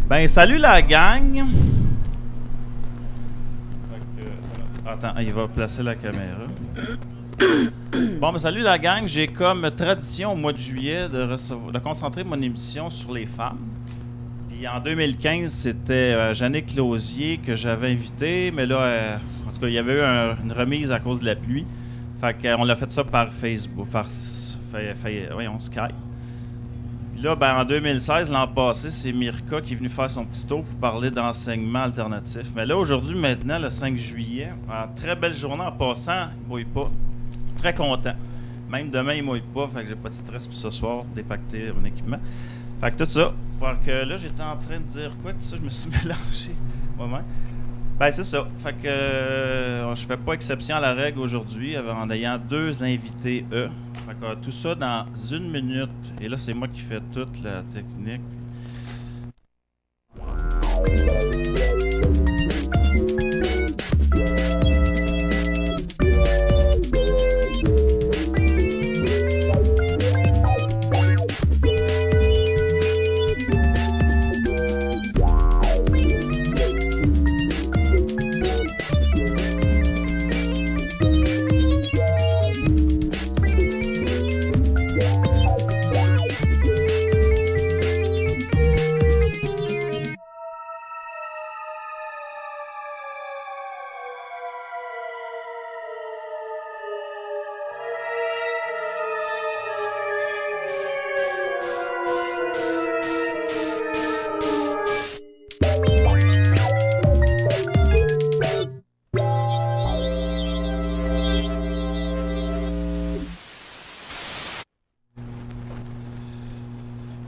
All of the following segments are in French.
Ben, salut la gang! Attends, il va placer la caméra. Bon, ben, salut la gang. J'ai comme tradition au mois de juillet de concentrer mon émission sur les femmes. Puis en 2015, c'était Jannick Lausier que j'avais invité, mais là, en tout cas, il y avait eu une remise à cause de la pluie. Fait qu'on l'a fait ça par Facebook, voyons, Skype. Puis là, ben, en 2016, l'an passé, c'est Mirka qui est venue faire son petit tour pour parler d'enseignement alternatif. Mais là, aujourd'hui, maintenant, le 5 juillet, très belle journée en passant, il mouille pas. Très content. Même demain, il mouille pas, fait que j'ai pas de stress pour ce soir, dépacter mon équipement. Fait que tout ça. Fait que là, j'étais en train de dire quoi, tout ça, je me suis mélangé moi-même. Ben, c'est ça. Fait que je fais pas exception à la règle aujourd'hui en ayant deux invités Fait que tout ça dans une minute. Et là, c'est moi qui fais toute la technique.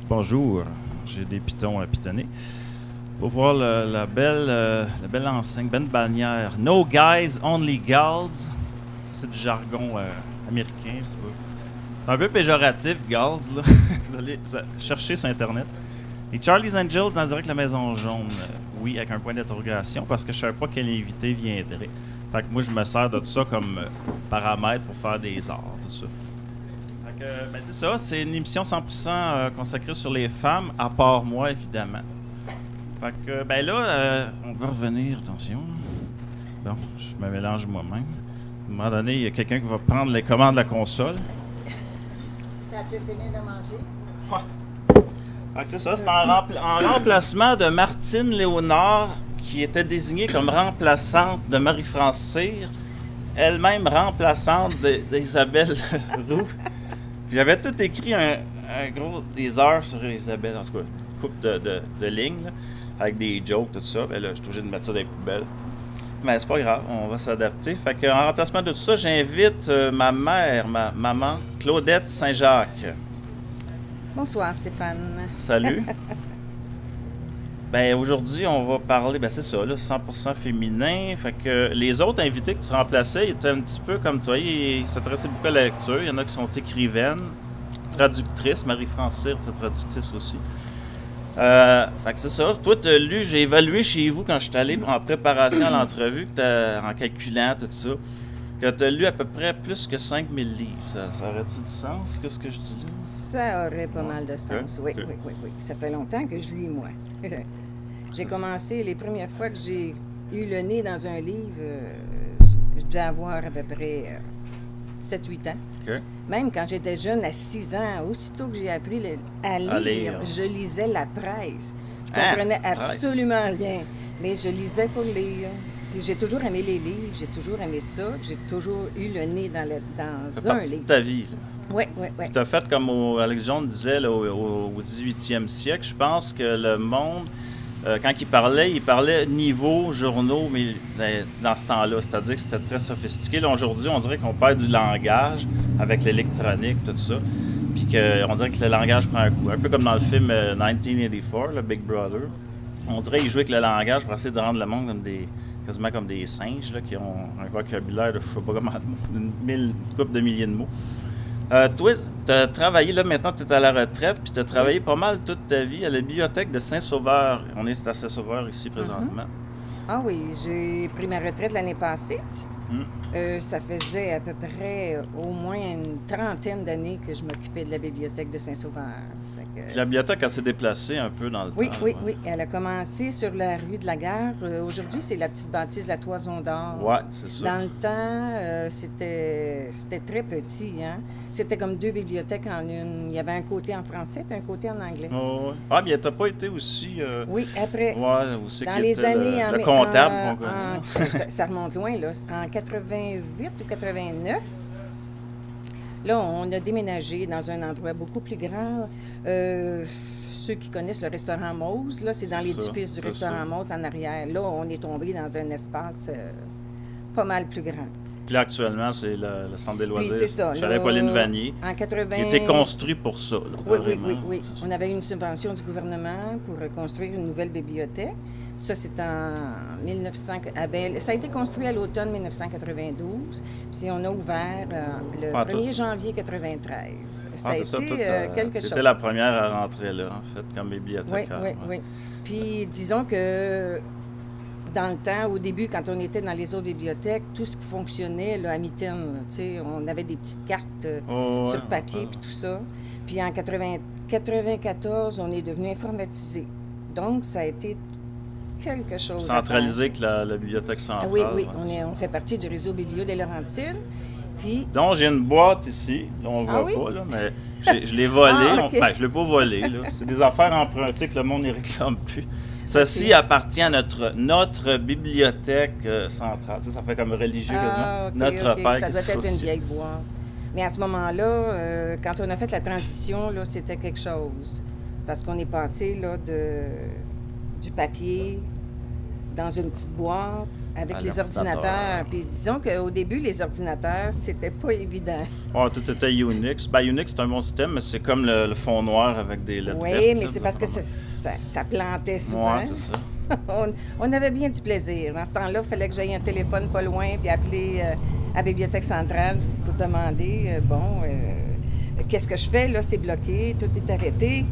Bonjour, j'ai des pitons à pitonner. Pour voir la belle enseigne, belle bannière. No guys, only gals. Ça, c'est du jargon américain, je sais pas. C'est un peu péjoratif, gals, là. Vous allez chercher sur Internet. Les Charlie's Angels dans direct la Maison Jaune. Oui, avec un point d'interrogation, parce que je savais pas quel invité viendrait. Fait que moi, je me sers de tout ça comme paramètre pour faire des arts, tout ça. Ben c'est ça, c'est une émission 100% consacrée sur les femmes, à part moi, évidemment. Fait que, ben là, on va revenir, attention. Bon, je me mélange moi-même. À un moment donné, il y a quelqu'un qui va prendre les commandes de la console. Ça peut finir de manger. Ouais. Fait que c'est ça, c'est en remplacement de Martine Léonard, qui était désignée comme remplaçante de Marie-France Cyr, elle-même remplaçante d'Isabelle Roux. Puis j'avais tout écrit un gros des heures sur Isabelle, en tout cas, une couple de lignes, là, avec des jokes, tout ça. Ben là, je suis obligé de mettre ça dans les poubelles. Mais c'est pas grave, on va s'adapter. Fait qu'en remplacement de tout ça, j'invite ma mère, ma maman, Claudette Saint-Jacques. Bonsoir, Stéphane. Salut. Ben aujourd'hui, on va parler, ben c'est ça, là, 100% féminin. Fait que les autres invités qui se remplaçaient, ils étaient un petit peu comme toi, ils s'intéressaient beaucoup à la lecture. Il y en a qui sont écrivaines, traductrices. Marie-France Cyr était traductrice aussi. Fait que c'est ça. Toi, t'as lu, j'ai évalué chez vous quand je suis allé en préparation à l'entrevue, en calculant tout ça, que t'as lu à peu près plus que 5000 livres. Ça aurait-tu du sens, qu'est-ce que je dis là? Ça aurait pas mal de sens, Okay. oui. Ça fait longtemps que je lis, moi. J'ai commencé, les premières fois que j'ai eu le nez dans un livre, je devais avoir à peu près 7-8 ans. Okay. Même quand j'étais jeune, à 6 ans, aussitôt que j'ai appris à lire, je lisais la presse. Je comprenais absolument rien, mais je lisais pour lire. Puis j'ai toujours aimé les livres, j'ai toujours aimé ça, puis j'ai toujours eu le nez dans un livre. De ta vie, là. Oui. Tu as fait comme Alex Jones disait là, au 18e siècle. Je pense que le monde, quand il parlait niveau journaux, mais dans ce temps-là, c'est-à-dire que c'était très sophistiqué. Là, aujourd'hui, on dirait qu'on perd du langage avec l'électronique, tout ça. Puis qu'on dirait que le langage prend un coup. Un peu comme dans le film 1984, le Big Brother. On dirait qu'il jouait avec le langage pour essayer de rendre le monde quasiment comme des singes là, qui ont un vocabulaire de je sais pas comment, une couple de milliers de mots. Toi, tu as travaillé, là maintenant tu es à la retraite, puis tu as travaillé pas mal toute ta vie à la bibliothèque de Saint-Sauveur. On est à Saint-Sauveur ici présentement. Ah oui, j'ai pris ma retraite l'année passée. Ça faisait à peu près au moins une trentaine d'années que je m'occupais de la bibliothèque de Saint-Sauveur. Puis la bibliothèque, elle s'est déplacée un peu dans le temps. Oui. Elle a commencé sur la rue de la Gare. Aujourd'hui, c'est la petite bâtisse, la Toison d'Or. Oui, c'est ça. Dans le temps, c'était très petit. Hein? C'était comme 2 bibliothèques en une. Il y avait un côté en français et un côté en anglais. Oh, oui. Ah, mais t'as pas été aussi... Oui, après. Ouais, où c'est dans les années... le comptable qu'on connaît. Ça remonte loin, là. En 88 ou 89... Là, on a déménagé dans un endroit beaucoup plus grand. Ceux qui connaissent le restaurant Mose, là, c'est dans l'édifice du restaurant Mose en arrière. Là, on est tombé dans un espace pas mal plus grand. Puis là, actuellement, c'est le centre des loisirs. Puis c'est ça. Chalet Pauline Vanier. En 80... Il a été construit pour ça. Là, oui. On avait eu une subvention du gouvernement pour construire une nouvelle bibliothèque. Ça, c'est en 1900... ça a été construit à l'automne 1992. Puis on a ouvert le 1er janvier 1993. Ça a été quelque chose. C'était la première à rentrer là, en fait, comme bibliothécaire. Oui. Puis disons que dans le temps, au début, quand on était dans les autres bibliothèques, tout ce qui fonctionnait là, à mitaine, on avait des petites cartes sur papier puis tout ça. Puis en 1994, on est devenu informatisé. Donc, ça a été quelque chose. Centralisé que la bibliothèque centrale. Oui. On fait partie du réseau Biblio des Laurentides. Puis... Donc, j'ai une boîte ici. Là, on ne voit pas, là, mais je l'ai volée. Okay. Je ne l'ai pas volée. C'est des affaires empruntées que le monde ne réclame plus. Ceci appartient à notre bibliothèque centrale. Ça fait comme religieux quasiment. Notre père. Ça doit être une vieille boîte. Mais à ce moment-là, quand on a fait la transition, là, c'était quelque chose. Parce qu'on est passé là, du papier dans une petite boîte avec les ordinateurs. Puis disons qu'au début, les ordinateurs, c'était pas évident. Tout était Unix. Unix, c'est un bon système, mais c'est comme le fond noir avec des lettres. Oui, mais c'est parce que ça plantait souvent. Oui, c'est ça. on avait bien du plaisir. Dans ce temps-là, il fallait que j'aille un téléphone pas loin puis appeler à la Bibliothèque centrale pour demander, qu'est-ce que je fais? Là, c'est bloqué, tout est arrêté.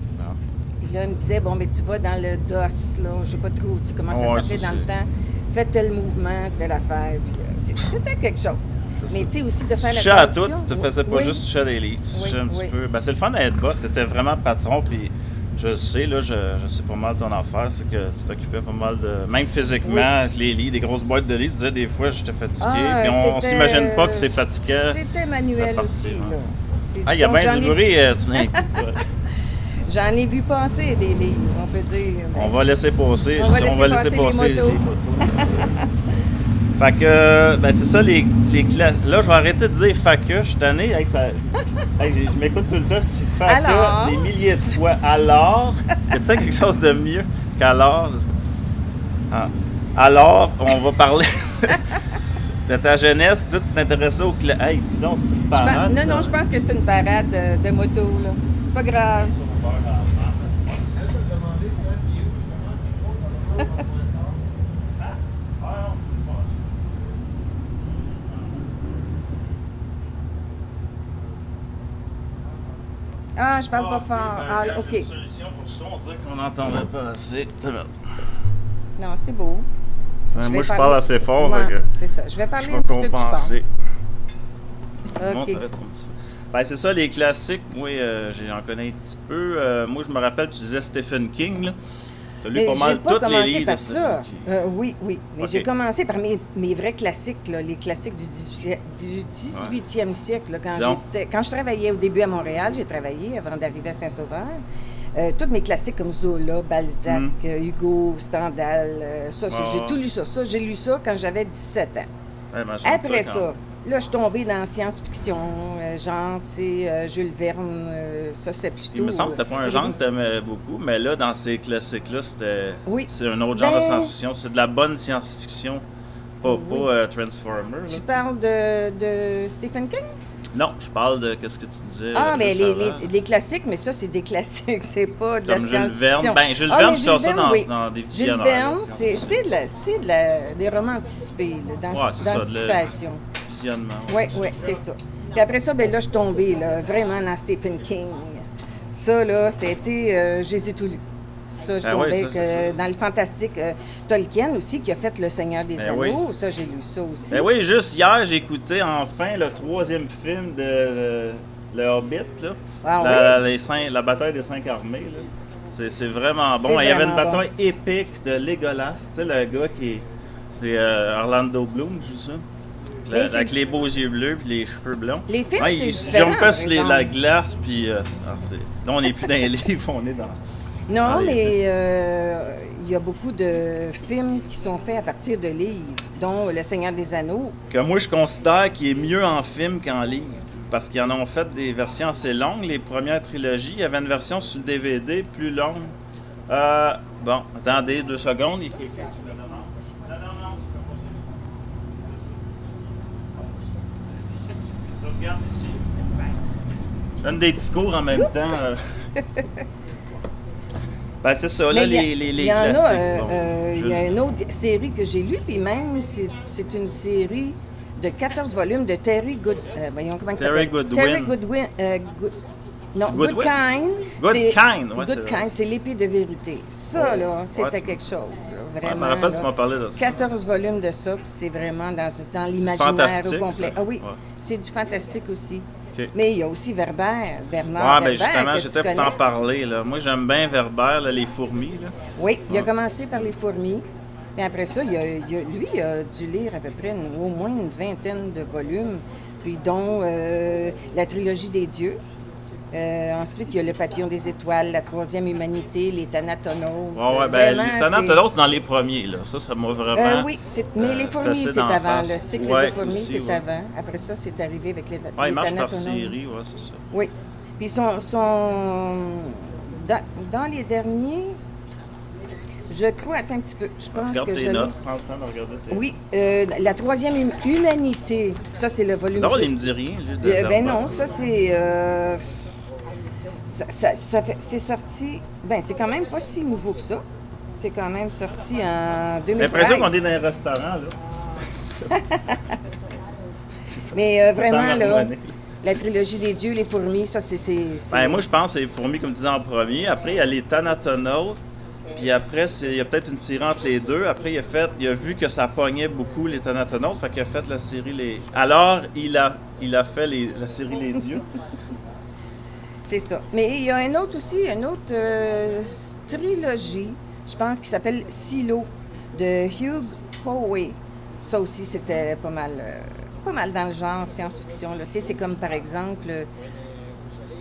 Puis là, il me disait, mais tu vas dans le DOS, là, je sais pas trop comment ça s'appelait dans le temps. Fais tel mouvement, telle affaire. Puis, c'était quelque chose. Mais tu sais, aussi de faire la transition. Tu touchais à tout, tu faisais pas juste toucher à des livres. Tu touchais un petit peu. C'est le fun d'être boss, tu étais vraiment patron, puis je sais, là, je sais pas mal ton affaire, c'est que tu t'occupais pas mal de... Même physiquement, avec les livres, des grosses boîtes de livres, tu disais des fois, j'étais fatigué, puis on s'imagine pas que c'est fatigant. C'était manuel aussi, là. Il y a bien du bruit, tout d'un coup. J'en ai vu passer des livres, on peut dire. On va laisser passer. On va laisser passer les motos. Fait que, c'est ça, les classes. Là, je vais arrêter de dire FACA, je suis tanné. Je m'écoute tout le temps, je dis FACA des milliers de fois. Alors, y a-t-il quelque chose de mieux qu'alors? Alors, on va parler de ta jeunesse. Toi, tu t'intéressais aux classes. Hey, donc, c'est une parade. Non, je pense que c'est une parade de moto, là. Pas grave. Je parle pas fort. OK. J'ai une solution pour ça, on dirait qu'on n'entendait pas assez. Non, c'est beau. Moi, je parle assez fort. C'est ça. Je vais parler un petit peu plus fort. OK. C'est ça, les classiques. Moi, j'en connais un petit peu. Moi, je me rappelle, tu disais Stephen King. Tu as lu pas mal tous les livres de Stephen King. Oui. Mais j'ai commencé par mes vrais classiques, là, les classiques du 18e siècle. Là, quand je travaillais au début à Montréal, j'ai travaillé avant d'arriver à Saint-Sauveur. Tous mes classiques comme Zola, Balzac, Hugo, Stendhal, j'ai tout lu ça. J'ai lu ça quand j'avais 17 ans. Après ça, là, je suis tombée dans la science-fiction, genre, tu sais, Jules Verne, ça, c'est plutôt... Il me semble que c'était pas un genre que tu aimais beaucoup, mais là, dans ces classiques-là, c'est un autre genre de science-fiction. C'est de la bonne science-fiction, pas Transformers. Tu parles de Stephen King? Non, je parle de qu'est-ce que tu disais. Mais les classiques, mais ça, c'est des classiques, c'est pas de comme la science-fiction. Jules Verne, je fais ça dans des visionnaires. Jules Verne, c'est des romans anticipés, d'anticipation. Visionnement. Oui, c'est ça. Puis après ça, là, je suis tombée, là, vraiment dans Stephen King. Ça, là, c'était... j'ai tout lu. Ça, je tombais dans le fantastique. Tolkien aussi, qui a fait Le Seigneur des Anneaux. Ça, j'ai lu ça aussi. Oui, juste hier, j'ai écouté enfin le 3e film de le Hobbit, là. La bataille des 5 armées, là. C'est vraiment bon. Il y avait une bataille épique de Legolas, tu sais, le gars qui est... C'est Orlando Bloom, je sais ça. Avec les beaux yeux bleus puis les cheveux blonds. Les films, c'est différent. Ils jumpent sur la glace, puis... là, on n'est plus dans les livres, on est dans... Non, mais il y a beaucoup de films qui sont faits à partir de livres, dont Le Seigneur des Anneaux. Que moi, je considère qu'il est mieux en film qu'en livre. Parce qu'ils en ont fait des versions assez longues, les premières trilogies. Il y avait une version sur le DVD plus longue. Bon, attendez 2 secondes. Il y a quelqu'un sur le Je regarde ici. Je donne des petits cours en même temps. Ben, c'est ça, là, les classiques. Il y a une autre série que j'ai lue, puis même, c'est une série de 14 volumes de Terry Goodwin. Terry Goodwin. Goodkind. Goodkind, c'est l'épée de vérité. Ça, là, c'était quelque chose. Là, vraiment. Je me rappelle, tu m'as parlé de ça. 14 volumes de ça, puis c'est vraiment dans l'imaginaire au complet. Ça. Ah oui, c'est du fantastique aussi. Okay. Mais il y a aussi Bernard Werber, justement, j'étais pour t'en parler. Là. Moi, j'aime bien Werber, là, les fourmis. Là. Oui, il a commencé par les fourmis. Et après ça, lui, il a dû lire à peu près au moins une vingtaine de volumes, puis dont la trilogie des dieux. Ensuite, il y a Le Papillon des étoiles, La troisième humanité, Les Thanatonautes. Les Thanatonautes, c'est dans les premiers. Là. Ça m'a vraiment. Oui, mais les fourmis, c'est avant. Le cycle de fourmis, c'est avant. Après ça, c'est arrivé avec les Thanatonautes. Il marche par série, c'est ça. Oui. Puis dans les derniers, je crois, attends un petit peu, je pense Regarde que tes notes, prends le temps de regarder tes... Oui, La troisième humanité, ça c'est le volume... Non, il me dit rien, lui, ben non, ça c'est... c'est sorti... Ben, c'est quand même pas si nouveau que ça. C'est quand même sorti en 2013. J'ai l'impression qu'on est dans un restaurant, là. Mais vraiment, là... La trilogie des dieux, les fourmis, ça c'est... Ben, moi, je pense que c'est les fourmis, comme tu disais, en premier. Après, il y a les Thanatonautes. Puis après, il y a peut-être une série entre les deux. Après, il a vu que ça pognait beaucoup les Thanatonautes, fait qu'il a fait la série Alors, il a fait la série Les Dieux. C'est ça. Mais il y a une autre trilogie, je pense, qui s'appelle Silo, de Hugh Howey. Ça aussi, c'était pas mal dans le genre science-fiction. Tu sais, c'est comme, par exemple...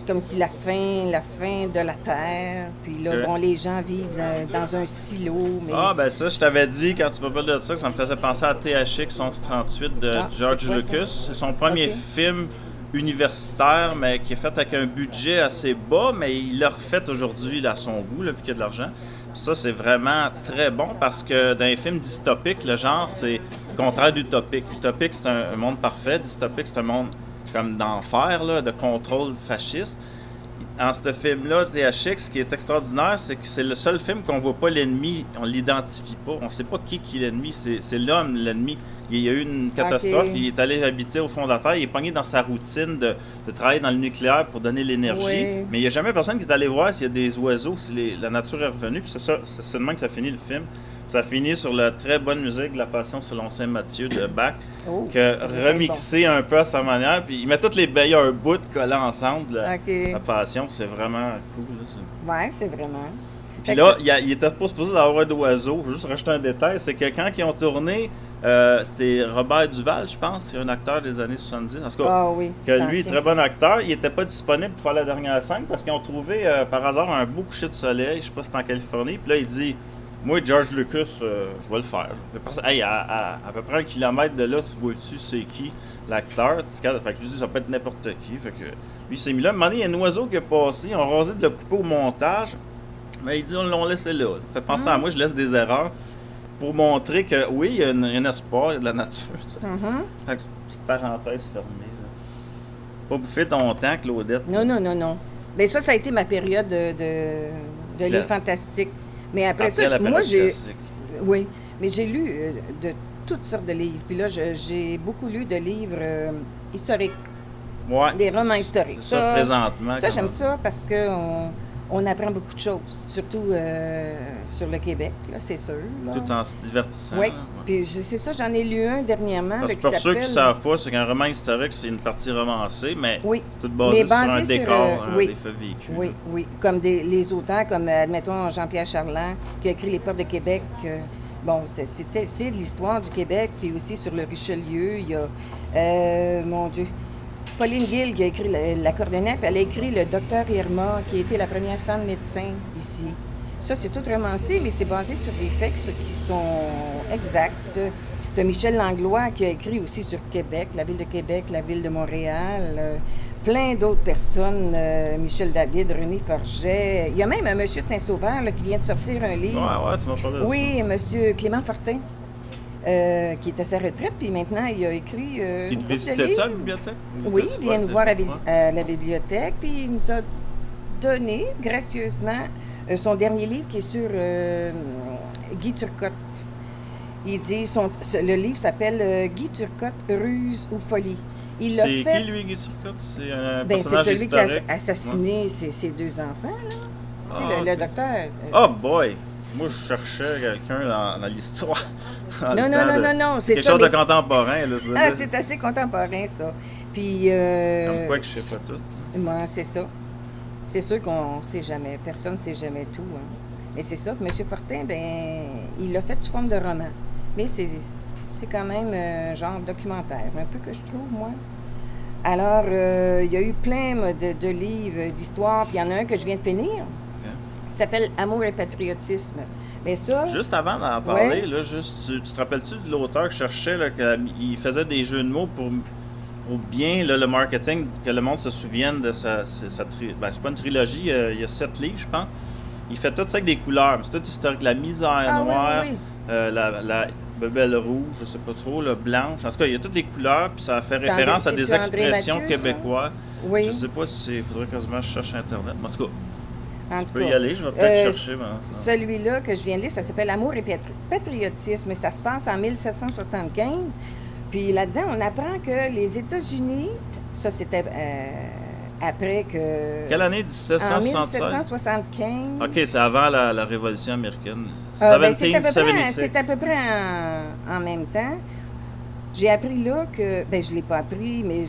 comme si la fin de la Terre, puis là, bon, les gens vivent dans un silo, mais... ben ça, je t'avais dit, quand tu m'as parlé de ça, que ça me faisait penser à THX 1138 de George Lucas. C'est son premier film universitaire, mais qui est fait avec un budget assez bas, mais il l'a refait aujourd'hui à son goût, là, vu qu'il y a de l'argent. Puis ça, c'est vraiment très bon, parce que dans les films dystopiques, le genre, c'est le contraire d'utopique. Utopique, c'est un monde parfait. Dystopique, c'est un monde... comme d'enfer, là, de contrôle fasciste. En ce film-là, THX, ce qui est extraordinaire, c'est que c'est le seul film qu'on voit pas l'ennemi, on l'identifie pas, on sait pas qui est l'ennemi, c'est l'homme l'ennemi. Il y a eu une catastrophe, il est allé habiter au fond de la Terre, il est pogné dans sa routine de travailler dans le nucléaire pour donner l'énergie, mais il n'y a jamais personne qui est allé voir s'il y a des oiseaux, si la nature est revenue, puis c'est seulement que ça finit le film. Ça finit sur la très bonne musique de La Passion selon Saint Matthieu de Bach, remixé un peu à sa manière. Puis il met toutes les il y a un bout de collé ensemble, La Passion, c'est vraiment cool. Oui, c'est vraiment. Puis là, il était pas supposé d'avoir d'oiseaux. Je veux juste rajouter un détail, c'est que quand ils ont tourné, c'est Robert Duval, je pense, qui est un acteur des années 70. En tout cas, que lui, très bon acteur, il n'était pas disponible pour faire la dernière scène parce qu'ils ont trouvé par hasard un beau coucher de soleil, je sais pas si c'est en Californie. Puis là, il dit... Moi, George Lucas, je vais le faire. Hey, à peu près 1 kilomètre de là, tu vois-tu c'est qui l'acteur? Fait que je dis, ça peut être n'importe qui. Fait que lui, il s'est mis là. À un moment donné, il y a un oiseau qui est passé. Ils ont rasé de le couper au montage. Mais il dit, on l'a laissé là. Ça fait penser à moi, je laisse des erreurs pour montrer que oui, il y a un espoir, il y a de la nature. Fait que, petite parenthèse fermée. Là. Pas bouffer ton temps, Claudette. Non. Mais ça a été ma période de livres fantastiques. Mais après ça, moi, oui, mais j'ai lu de toutes sortes de livres. Puis là, j'ai beaucoup lu de livres historiques. Ouais, des romans historiques. Ça, présentement. Ça, j'aime ça parce que on apprend beaucoup de choses, surtout sur le Québec, là, c'est sûr. Là. Tout en se divertissant. Oui, puis c'est ça, j'en ai lu un dernièrement. Parce que pour ceux qui ne savent pas, c'est qu'un roman historique, c'est une partie romancée, mais tout basé sur un décor, des faits vécus. Oui, comme les auteurs, comme, admettons, Jean-Pierre Charland, qui a écrit Les Portes de Québec. Bon, c'est de l'histoire du Québec, puis aussi sur le Richelieu. Il y a, mon Dieu, Pauline Gill qui a écrit La Cordonnette, puis elle a écrit Le Docteur Irma, qui a été la première femme médecin ici. Ça, c'est tout romancé, mais c'est basé sur des faits qui sont exacts. De Michel Langlois, qui a écrit aussi sur Québec, la ville de Québec, la ville de Montréal, plein d'autres personnes, Michel David, René Forget. Il y a même un monsieur de Saint-Sauveur là, qui vient de sortir un livre. Ouais, tu m'as parlé de ça. Oui, monsieur Clément Fortin, qui est à sa retraite, puis maintenant, il a écrit... il visitait ça, la bibliothèque? Oui, il vient nous voir à la bibliothèque, puis il nous a donné, gracieusement, son dernier livre qui est sur Guy Turcotte. Il dit, le livre s'appelle Guy Turcotte, Ruse ou folie. Il l'a fait... C'est qui, lui, Guy Turcotte? C'est un personnage c'est celui historique. qui a assassiné ses deux enfants, là. Tu sais, le docteur... Oh boy! Moi, je cherchais quelqu'un dans l'histoire. Non, c'est ça. Quelque chose de contemporain, là. Ah, c'est assez contemporain, ça. Puis... Comme quoi que je sais pas tout. Moi, c'est ça. C'est sûr qu'on sait jamais. Personne ne sait jamais tout, hein. Mais c'est ça. M. Fortin, il l'a fait sous forme de roman. Mais c'est quand même un genre documentaire, un peu que je trouve, moi. Alors, il y a eu plein de livres d'histoire, puis il y en a un que je viens de finir, qui s'appelle « Amour et patriotisme ». Mais ça... Juste avant d'en parler, là, tu te rappelles-tu de l'auteur que je cherchais, là, qu'il faisait des jeux de mots pour bien là, le marketing, que le monde se souvienne de sa c'est pas une trilogie, il y a 7 livres, je pense. Il fait tout ça avec des couleurs, c'est tout historique. La misère noire, la bebelle rouge, je sais pas trop, la blanche. En tout cas, il y a toutes les couleurs, puis ça fait référence à des expressions québécoisoises. Oui. Je sais pas si il faudrait quasiment que je cherche Internet. Mais en tout cas, tu peux y aller, je vais peut-être chercher. Celui-là que je viens de lire, ça s'appelle Amour et patriotisme. Ça se passe en 1775. Puis là-dedans, on apprend que les États-Unis, ça c'était après que... Quelle année, 1776? En 1775. OK, c'est avant la Révolution américaine. C'est à peu près en même temps. J'ai appris là que... je ne l'ai pas appris, mais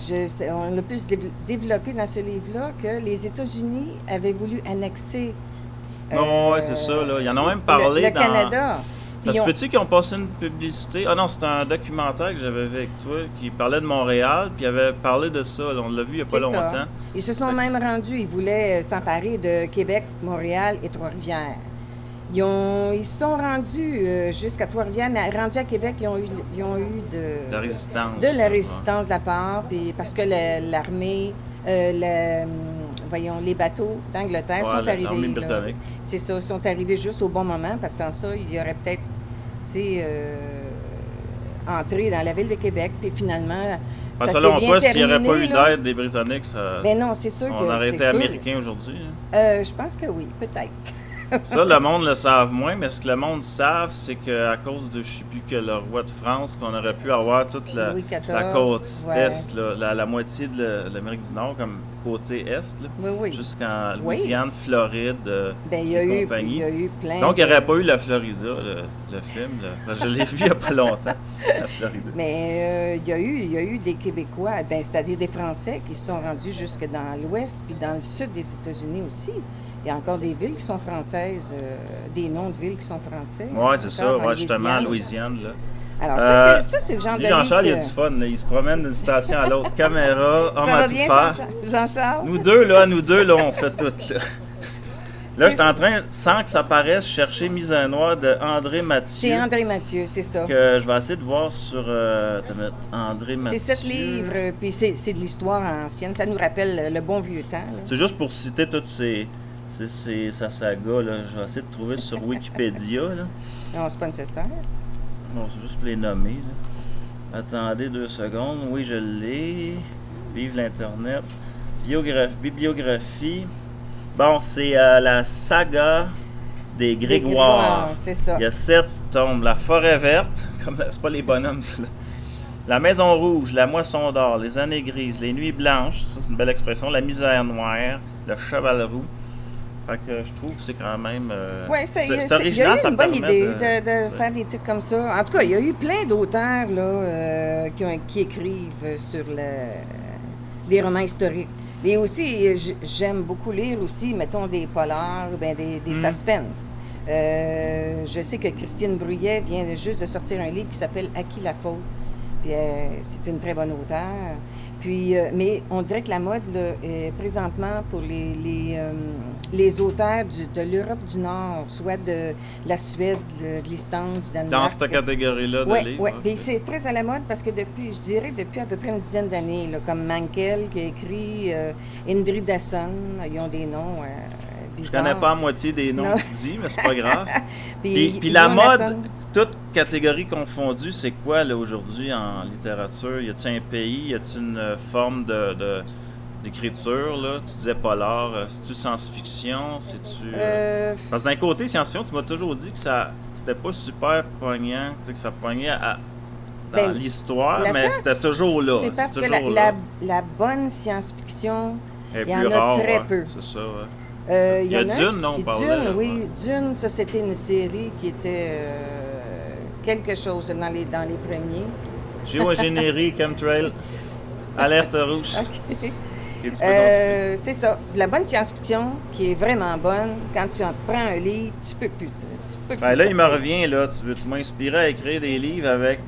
on a pu se développer dans ce livre-là que les États-Unis avaient voulu annexer... non, c'est ça, là. Ils en ont même parlé le Canada. Ça se peut-tu qu'ils ont passé une publicité? Ah non, c'était un documentaire que j'avais vu avec toi qui parlait de Montréal, puis il avait parlé de ça. Là, on l'a vu il n'y a pas longtemps. Ça. Ils se sont même rendus, ils voulaient s'emparer de Québec, Montréal et Trois-Rivières. Ils se sont rendus jusqu'à Trois-Rivières, mais rendus à Québec, ils ont eu de la résistance. De la résistance de la part, puis parce que l'armée, les bateaux d'Angleterre sont arrivés. L'armée britannique. C'est ça, ils sont arrivés juste au bon moment, parce que sans ça, il y aurait peut-être, entré dans la ville de Québec, puis finalement, ça s'est bien toi, terminé. S'il n'y aurait pas eu d'aide des Britanniques, ça... non, c'est sûr on aurait été américains aujourd'hui. Je pense que oui, peut-être. Ça, le monde le savent moins, mais ce que le monde savent, c'est qu'à cause de, je ne sais plus que le roi de France, qu'on aurait pu avoir toute la côte est, la moitié de l'Amérique du Nord, comme côté est, jusqu'en Louisiane, Floride, compagnie. Il y a eu plein. Donc, il n'y aurait pas eu la Florida, le film. Je l'ai vu il n'y a pas longtemps, la Florida. Mais il y a eu des Québécois, c'est-à-dire des Français, qui se sont rendus jusque dans l'ouest, puis dans le sud des États-Unis aussi. Il y a encore des villes qui sont françaises, des noms de villes qui sont français. Oui, c'est ça, justement, Louisiane. Là. Alors, ça, c'est le genre de livre Jean-Charles, il a du fun. Là. Il se promène d'une station à l'autre. Caméra, homme à tout faire. Jean-Charles? Nous deux, on fait tout. Là, je suis en train, sans que ça paraisse, chercher Mise à Noir de André Mathieu. C'est André Mathieu, c'est ça. Que je vais essayer de voir sur André Mathieu. C'est 7 livres, puis c'est de l'histoire ancienne. Ça nous rappelle le bon vieux temps. Là. C'est juste pour citer toutes sa saga, là. Je vais essayer de trouver sur Wikipédia. Là. Non, c'est pas nécessaire. Non, c'est juste pour les nommer. Là. Attendez 2 secondes. Oui, je l'ai. Vive l'Internet. Bibliographie. Bon, c'est la saga des Grégoire. C'est ça. Il y a 7 tombes. La forêt verte, c'est pas les bonhommes, ça, là. La maison rouge, la moisson d'or, les années grises, les nuits blanches, ça c'est une belle expression, la misère noire, le cheval roux, Fait que je trouve que c'est quand même... Oui, c'est original, il y a eu une bonne idée de de... faire des titres comme ça. En tout cas, il y a eu plein d'auteurs là, qui écrivent sur des romans historiques. Et aussi, j'aime beaucoup lire aussi, mettons, des polars, ben des suspens. Je sais que Christine Bruyet vient juste de sortir un livre qui s'appelle « À qui la faute ». Puis c'est une très bonne auteure. Puis, mais on dirait que la mode, là, présentement, pour les auteurs de l'Europe du Nord, soit de la Suède, de l'Islande, du Danemark. Dans cette catégorie-là de livres. Oui, puis c'est très à la mode parce que depuis à peu près une dizaine d'années, là, comme Mankell qui a écrit Indridason, ils ont des noms bizarres. Je connais pas à moitié des noms que tu dis, mais c'est pas grave. puis la mode, toute catégorie confondue, c'est quoi là aujourd'hui en littérature? Y a-t-il un pays, y a-t-il une forme d'écriture là? Tu disais polar, c'est-tu science-fiction, c'est-tu parce que d'un côté science-fiction, tu m'as toujours dit que ça c'était pas super poignant, tu sais que ça poignait dans l'histoire, mais c'était toujours là. C'est parce que la bonne science-fiction, il y en a rare, très peu. C'est ça, ouais. Il y a Dune, non? Dune, oui. Dune, ça, c'était une série qui était quelque chose dans les premiers. Géogénérie, chemtrail, alerte rouge. OK. C'est ça. De la bonne science-fiction qui est vraiment bonne. Quand tu en prends un livre, tu peux plus. Là, il me revient, là. Tu m'as inspiré à écrire des livres avec...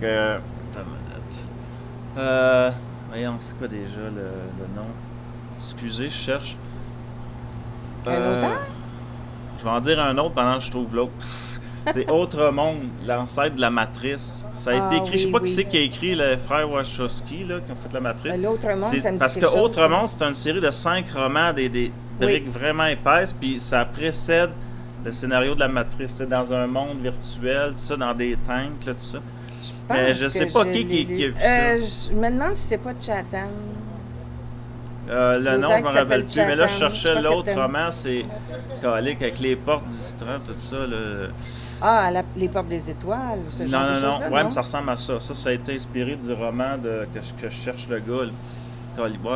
voyons, c'est quoi déjà le nom? Excusez, je cherche. Un auteur? Je vais en dire un autre pendant que je trouve l'autre. C'est Autre Monde, l'ancêtre de la Matrice. Ça a été écrit, je sais pas qui c'est qui a écrit, les frères Wachowski, là, qui ont fait la Matrice. L'Autre Monde, ça me dit parce que Autre Monde, c'est une série de 5 romans, des briques vraiment épaisses, puis ça précède le scénario de la Matrice. C'est dans un monde virtuel, tout ça, dans des tanks, là, tout ça. Mais je sais pas qui a vu ça. Je me demande si c'est pas Chatham. Le nom, je me rappelle plus, mais là, je cherchais l'autre roman, c'est Calique avec les portes distraites, tout ça. Les portes des étoiles, ce genre de choses-là, non? Ouais, mais ça ressemble à ça. Ça a été inspiré du roman que je cherche le gars.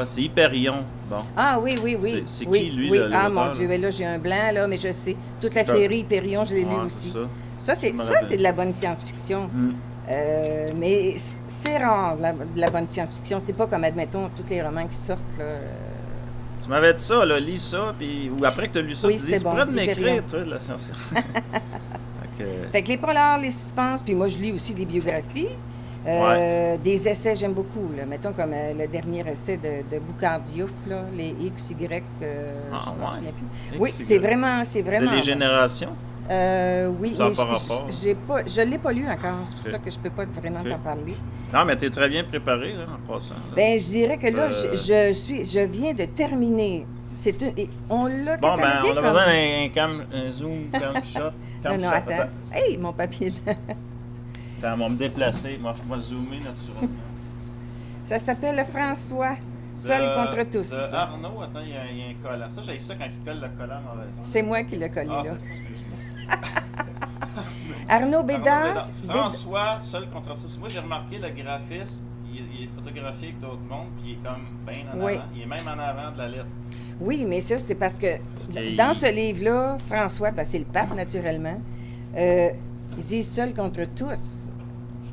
C'est Hyperion. Bon. Ah oui. C'est qui, lui, l'auteur? Ah, mon Dieu, là, j'ai un blanc, là, mais je sais. Toute la série Hyperion, je l'ai lu aussi. Ça, c'est de la bonne science-fiction. Mais c'est rare, de la bonne science-fiction. C'est pas comme, admettons, tous les romans qui sortent, là. Tu m'avais dit ça, là, lis ça, puis ou après que tu as lu ça, tu dis, tu pourrais m'écrire, toi, de la science-fiction. Fait que les polars, les suspens, puis moi, je lis aussi des biographies. Des essais, j'aime beaucoup. Là. Mettons comme le dernier essai de Boucard Diouf, là, les XY, je ne me souviens plus. Oui, c'est vraiment... C'est les générations? Oui, ça mais je ne l'ai pas lu encore. C'est pour ça que je ne peux pas vraiment t'en parler. Non, mais tu es très bien préparé, là, en passant. Là. Ben, je dirais que là, je viens de terminer. On l'a bon, ben, on a besoin d'un zoom, cam shot. Non, attends. Hey, mon papier. Attends, on va me déplacer. Moi, je vais zoomer naturellement. Ça s'appelle François, Seul contre tous. Arnaud, attends, il y a un collant. Ça, j'ai ça quand il colle le collant. C'est moi qui l'ai collé, là. Arnaud Bédas. François, Seul contre tous. Moi, j'ai remarqué le graphiste, il est photographié avec d'autres mondes, puis il est comme bien en avant. Il est même en avant de la lettre. Oui, mais ça, c'est parce que dans ce livre-là, François, c'est le pape, naturellement, il dit « Seul contre tous ».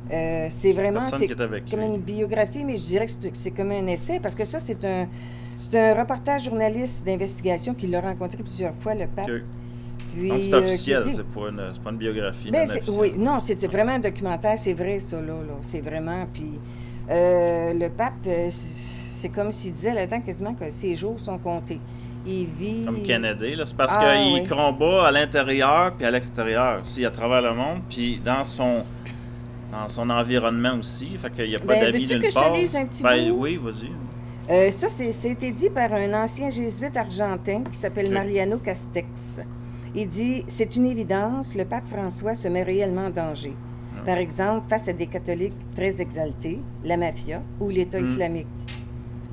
C'est vraiment comme une biographie, mais je dirais que c'est comme un essai, parce que ça, c'est un reportage journaliste d'investigation qui l'a rencontré plusieurs fois, le pape. Puis, donc, c'est officiel, c'est pas une biographie. Oui, non, c'est vraiment un documentaire, c'est vrai, ça, là. C'est vraiment, puis le pape... c'est comme s'il disait là-dedans quasiment que ses jours sont comptés. Il vit... Comme Kennedy, là. C'est parce qu'il combat à l'intérieur puis à l'extérieur, aussi, à travers le monde, puis dans son environnement aussi. Fait qu'il n'y a pas d'avis nulle part. Veux-tu que je te lise un petit bout? Oui, vas-y. Ça, c'est été dit par un ancien jésuite argentin qui s'appelle Mariano Castex. Il dit « C'est une évidence, le pape François se met réellement en danger. Par exemple, face à des catholiques très exaltés, la mafia ou l'État islamique.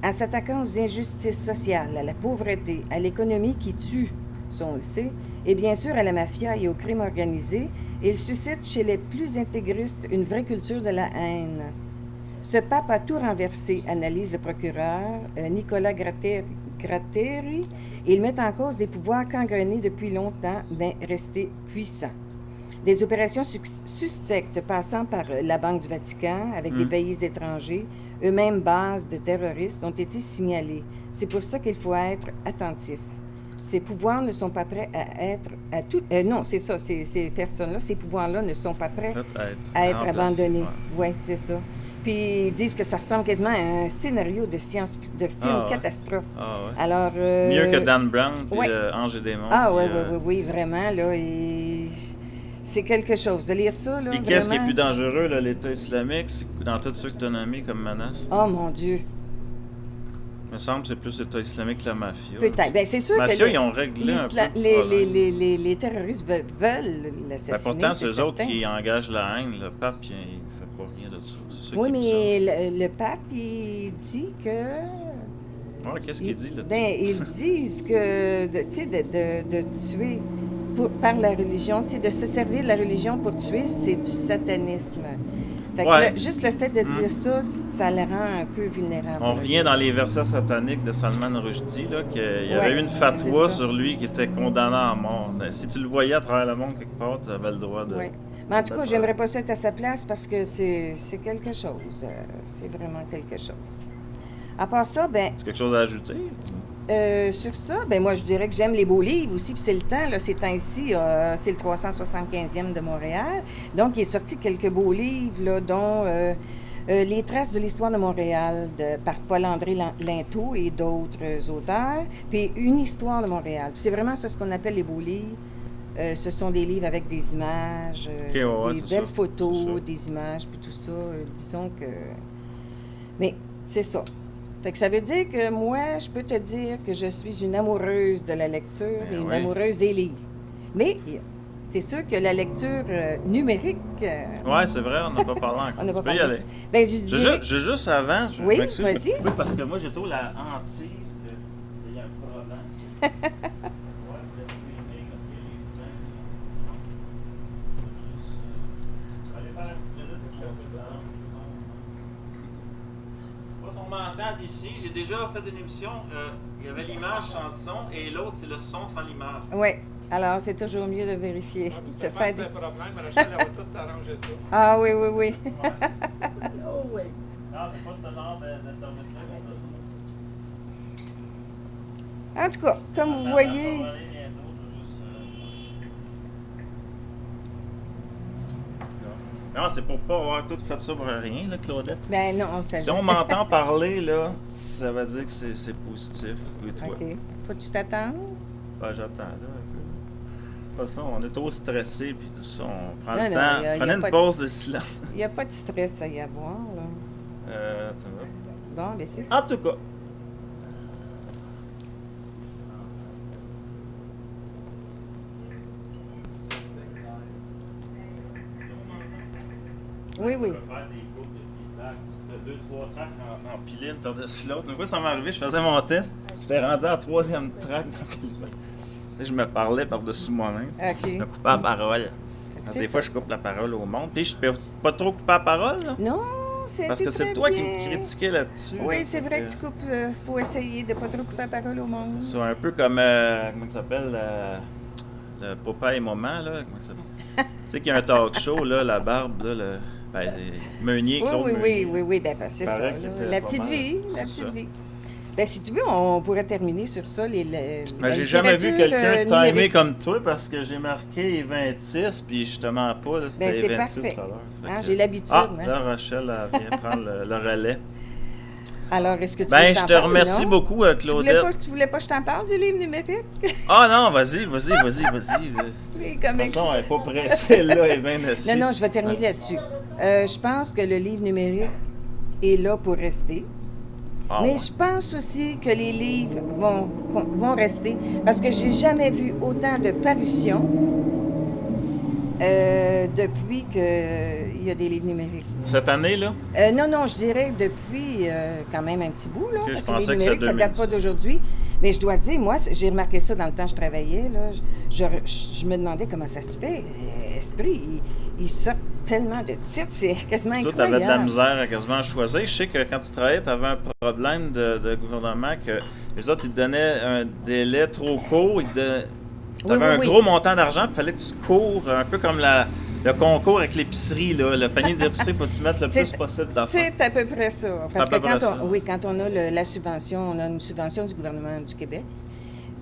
En s'attaquant aux injustices sociales, à la pauvreté, à l'économie qui tue, ça on le sait, et bien sûr à la mafia et au crime organisé, il suscite chez les plus intégristes une vraie culture de la haine. Ce pape a tout renversé, analyse le procureur Nicolas Gratteri. Il met en cause des pouvoirs qu'engrenés depuis longtemps, mais restés puissants. Des opérations suspectes passant par la Banque du Vatican avec des pays étrangers, eux-mêmes bases de terroristes, ont été signalées. C'est pour ça qu'il faut être attentif. Ces pouvoirs ne sont pas prêts à être non, c'est ça, ces personnes-là, ces pouvoirs-là ne sont pas prêts à être abandonnés. Oui, c'est ça. Puis ils disent que ça ressemble quasiment à un scénario de film catastrophe. Ah, ouais. Alors, mieux que Dan Brown et Ange et Démon. Ah oui, vraiment, là, c'est quelque chose de lire ça, là. Et qu'est-ce qui est plus dangereux, là, l'État islamique, dans tous ceux que tu as nommés comme menace? Oh mon Dieu! Il me semble que c'est plus l'État islamique que la mafia. Peut-être. Bien, c'est sûr mafia, ils ont réglé un peu les terroristes veulent l'assassiner, pourtant, c'est eux autres qui engagent la haine. Le pape, il ne fait pas rien de ça. Oui, mais le pape, il dit que... Ouais, qu'est-ce qu'il dit, là? Ben, ils disent que, tu sais, de tuer par la religion, tu sais, de se servir de la religion pour tuer, c'est du satanisme. Fait que juste le fait de dire ça, ça le rend un peu vulnérable. On revient dans les versets sataniques de Salman Rushdie, là, qu'il y avait eu une fatwa sur lui qui était condamné à mort. Si tu le voyais à travers le monde quelque part, tu avais le droit de... Oui. Mais en tout cas, j'aimerais pas ça être à sa place parce que c'est quelque chose. C'est vraiment quelque chose. À part ça, ben... C'est quelque chose à ajouter? Sur ça, ben moi, je dirais que j'aime les beaux livres aussi, puis c'est le temps, là, ces temps-ci, c'est le 375e de Montréal. Donc, il est sorti quelques beaux livres, là, dont Les traces de l'histoire de Montréal, par Paul-André Linteau et d'autres auteurs, puis Une histoire de Montréal. Puis c'est vraiment ça, ce qu'on appelle les beaux livres. Ce sont des livres avec des images, des belles photos, des images, puis tout ça. Disons que... Mais c'est ça. Fait que ça veut dire que moi, je peux te dire que je suis une amoureuse de la lecture et une amoureuse des livres. Mais c'est sûr que la lecture numérique... Oui, c'est vrai, on n'a pas parlé encore. Tu peux y aller. Ben, juste avant... Oui, vas-y. Oui, parce que moi, j'ai trop la hantise qu'il y a un problème. On m'entend d'ici. J'ai déjà fait une émission, il y avait l'image sans son et l'autre, c'est le son sans l'image. Oui. Alors, c'est toujours mieux de vérifier. C'est pas un problème, Rachel, elle va tout arranger ça. Ah oui. Non, c'est pas ce genre de service-là. En tout cas, comme vous voyez... Non, c'est pour pas avoir tout fait ça pour rien, là, Claudette. Ben non, ça... Si on m'entend parler, là, ça veut dire que c'est positif. Et toi? OK. Faut-tu t'attendre? Ben, j'attends, là, un peu. De toute façon, on est trop stressé, puis tout ça, on prend le temps. Y a Prenez une pause de silence. Il n'y a pas de stress à y avoir, là. Attends. Bon, ben c'est ça. En tout cas. Oui. Je vais faire des cours de feedback. Tu as 2-3 tracks en piline par-dessus l'autre. Une fois, ça m'est arrivé, je faisais mon test. J'étais rendu à 3e track dans piline. Tu sais, je me parlais par-dessus moi-même. OK. Je me coupais la parole. Des fois, je coupe la parole au monde. Puis, je peux pas trop couper la parole, là. Non, c'est parce que c'est toi qui me critiquais là-dessus. Oui, là, c'est vrai que tu coupes. Faut essayer de pas trop couper la parole au monde. C'est un peu comme, comment ça s'appelle, le papa et maman, là. Comment ça s'appelle? Tu sais qu'il y a un talk show, là, la barbe, là, Meunier, Claude Meunier. Oui, ben c'est ça. Là. La petite vie, Ben, si tu veux, on pourrait terminer sur ça. J'ai jamais vu quelqu'un timé comme toi parce que j'ai marqué 26, puis je te mens pas, là, c'était c'est 26 parfait. tout à l'heure. Hein, j'ai l'habitude. Là, Rachel elle vient prendre le relais. Alors, est-ce que tu veux que je te remercie beaucoup, Claudette. Tu voulais pas que je t'en parle du livre numérique? Ah non, vas-y. De toute façon, elle n'est pas pressée, là, elle est bien assise. Non, je vais terminer là-dessus. Je pense que le livre numérique est là pour rester. Mais je pense aussi que les livres vont rester parce que j'ai jamais vu autant de parutions depuis qu'il y a des livres numériques. Cette année, là? Non, je dirais depuis quand même un petit bout, là. Okay, parce que les livres numériques, ça ne date pas d'aujourd'hui. Mais je dois dire, moi, j'ai remarqué ça dans le temps que je travaillais, là. Je me demandais comment ça se fait. esprit. Ils sortent tellement de titres, c'est quasiment toi, incroyable. Toi, tu avais de la misère à quasiment choisir. Je sais que quand tu travaillais, tu avais un problème de gouvernement que les autres, ils te donnaient un délai trop court. Tu avais un gros montant d'argent, il fallait que tu cours un peu comme le concours avec l'épicerie, là, le panier d'épicerie, il faut que tu mettes le plus possible d'affaires. C'est à peu près ça. Parce que quand on a la subvention, on a une subvention du gouvernement du Québec.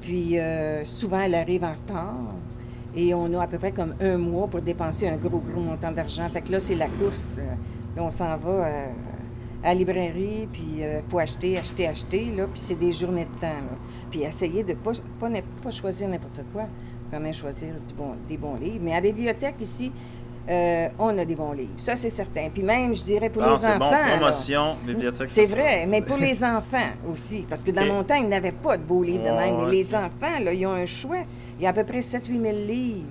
Puis souvent, elle arrive en retard. Et on a à peu près comme 1 mois pour dépenser un gros montant d'argent. Fait que là, c'est la course. Là, on s'en va à la librairie, puis il faut acheter, là, puis c'est des journées de temps, là. Puis essayer de pas choisir n'importe quoi, quand même choisir des bons livres. Mais à la bibliothèque, ici, on a des bons livres. Ça, c'est certain. Puis même, je dirais, pour les enfants... Bon, promotion, bibliothèque... C'est vrai, mais pour les enfants aussi. Parce que dans mon temps, ils n'avaient pas de beaux livres de même. Mais les enfants, là, ils ont un choix. Il y a à peu près 7-8 000 livres.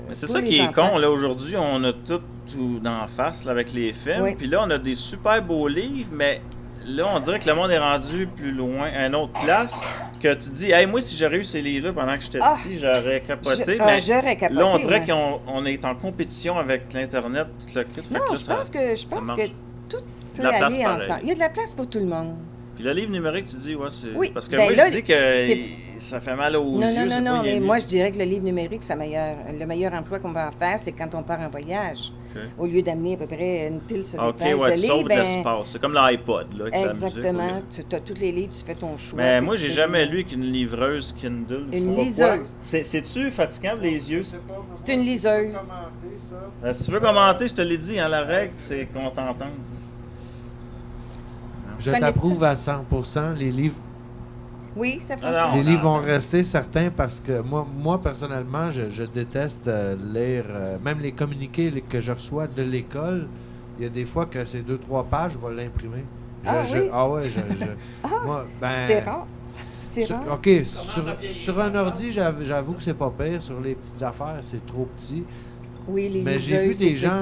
Mais c'est ça qui est con, là, aujourd'hui. On a tout d'en face, là, avec les films. Oui. Puis là, on a des super beaux livres, mais là, on dirait que le monde est rendu plus loin, à une autre place, que tu te dis, hey, moi, si j'aurais eu ces livres-là pendant que j'étais petit, j'aurais capoté. Mais j'aurais capoté. Là, on dirait qu'on est en compétition avec l'Internet, tout le kit. Non, je pense que tout peut aller ensemble. Il y a de la place pour tout le monde. Puis le livre numérique, tu dis, c'est... Oui. Parce que moi, je dis que ça fait mal aux yeux. Non, mais moi, je dirais que le livre numérique, le meilleur emploi qu'on va en faire, c'est quand on part en voyage. Okay. Au lieu d'amener à peu près une pile sur les pages de livres. Tu l'espace. C'est comme l'iPod, là. Exactement. Tu as tous les livres, tu fais ton choix. Mais moi, j'ai jamais lu qu'une livreuse Kindle. Une liseuse. C'est-tu fatigant, les yeux? C'est une liseuse. Si tu veux commenter, je te l'ai dit, la règle, c'est qu'on t'entende. Je t'approuve à 100%. Les livres... Oui, ça fonctionne. Les livres vont rester certains parce que moi personnellement, je déteste lire, même les communiqués que je reçois de l'école. Il y a des fois que c'est 2-3 pages, je vais l'imprimer. Moi, c'est rare. C'est rare. OK, sur un ordi, j'avoue que c'est pas pire. Sur les petites affaires, c'est trop petit. Oui, mais j'ai vu des gens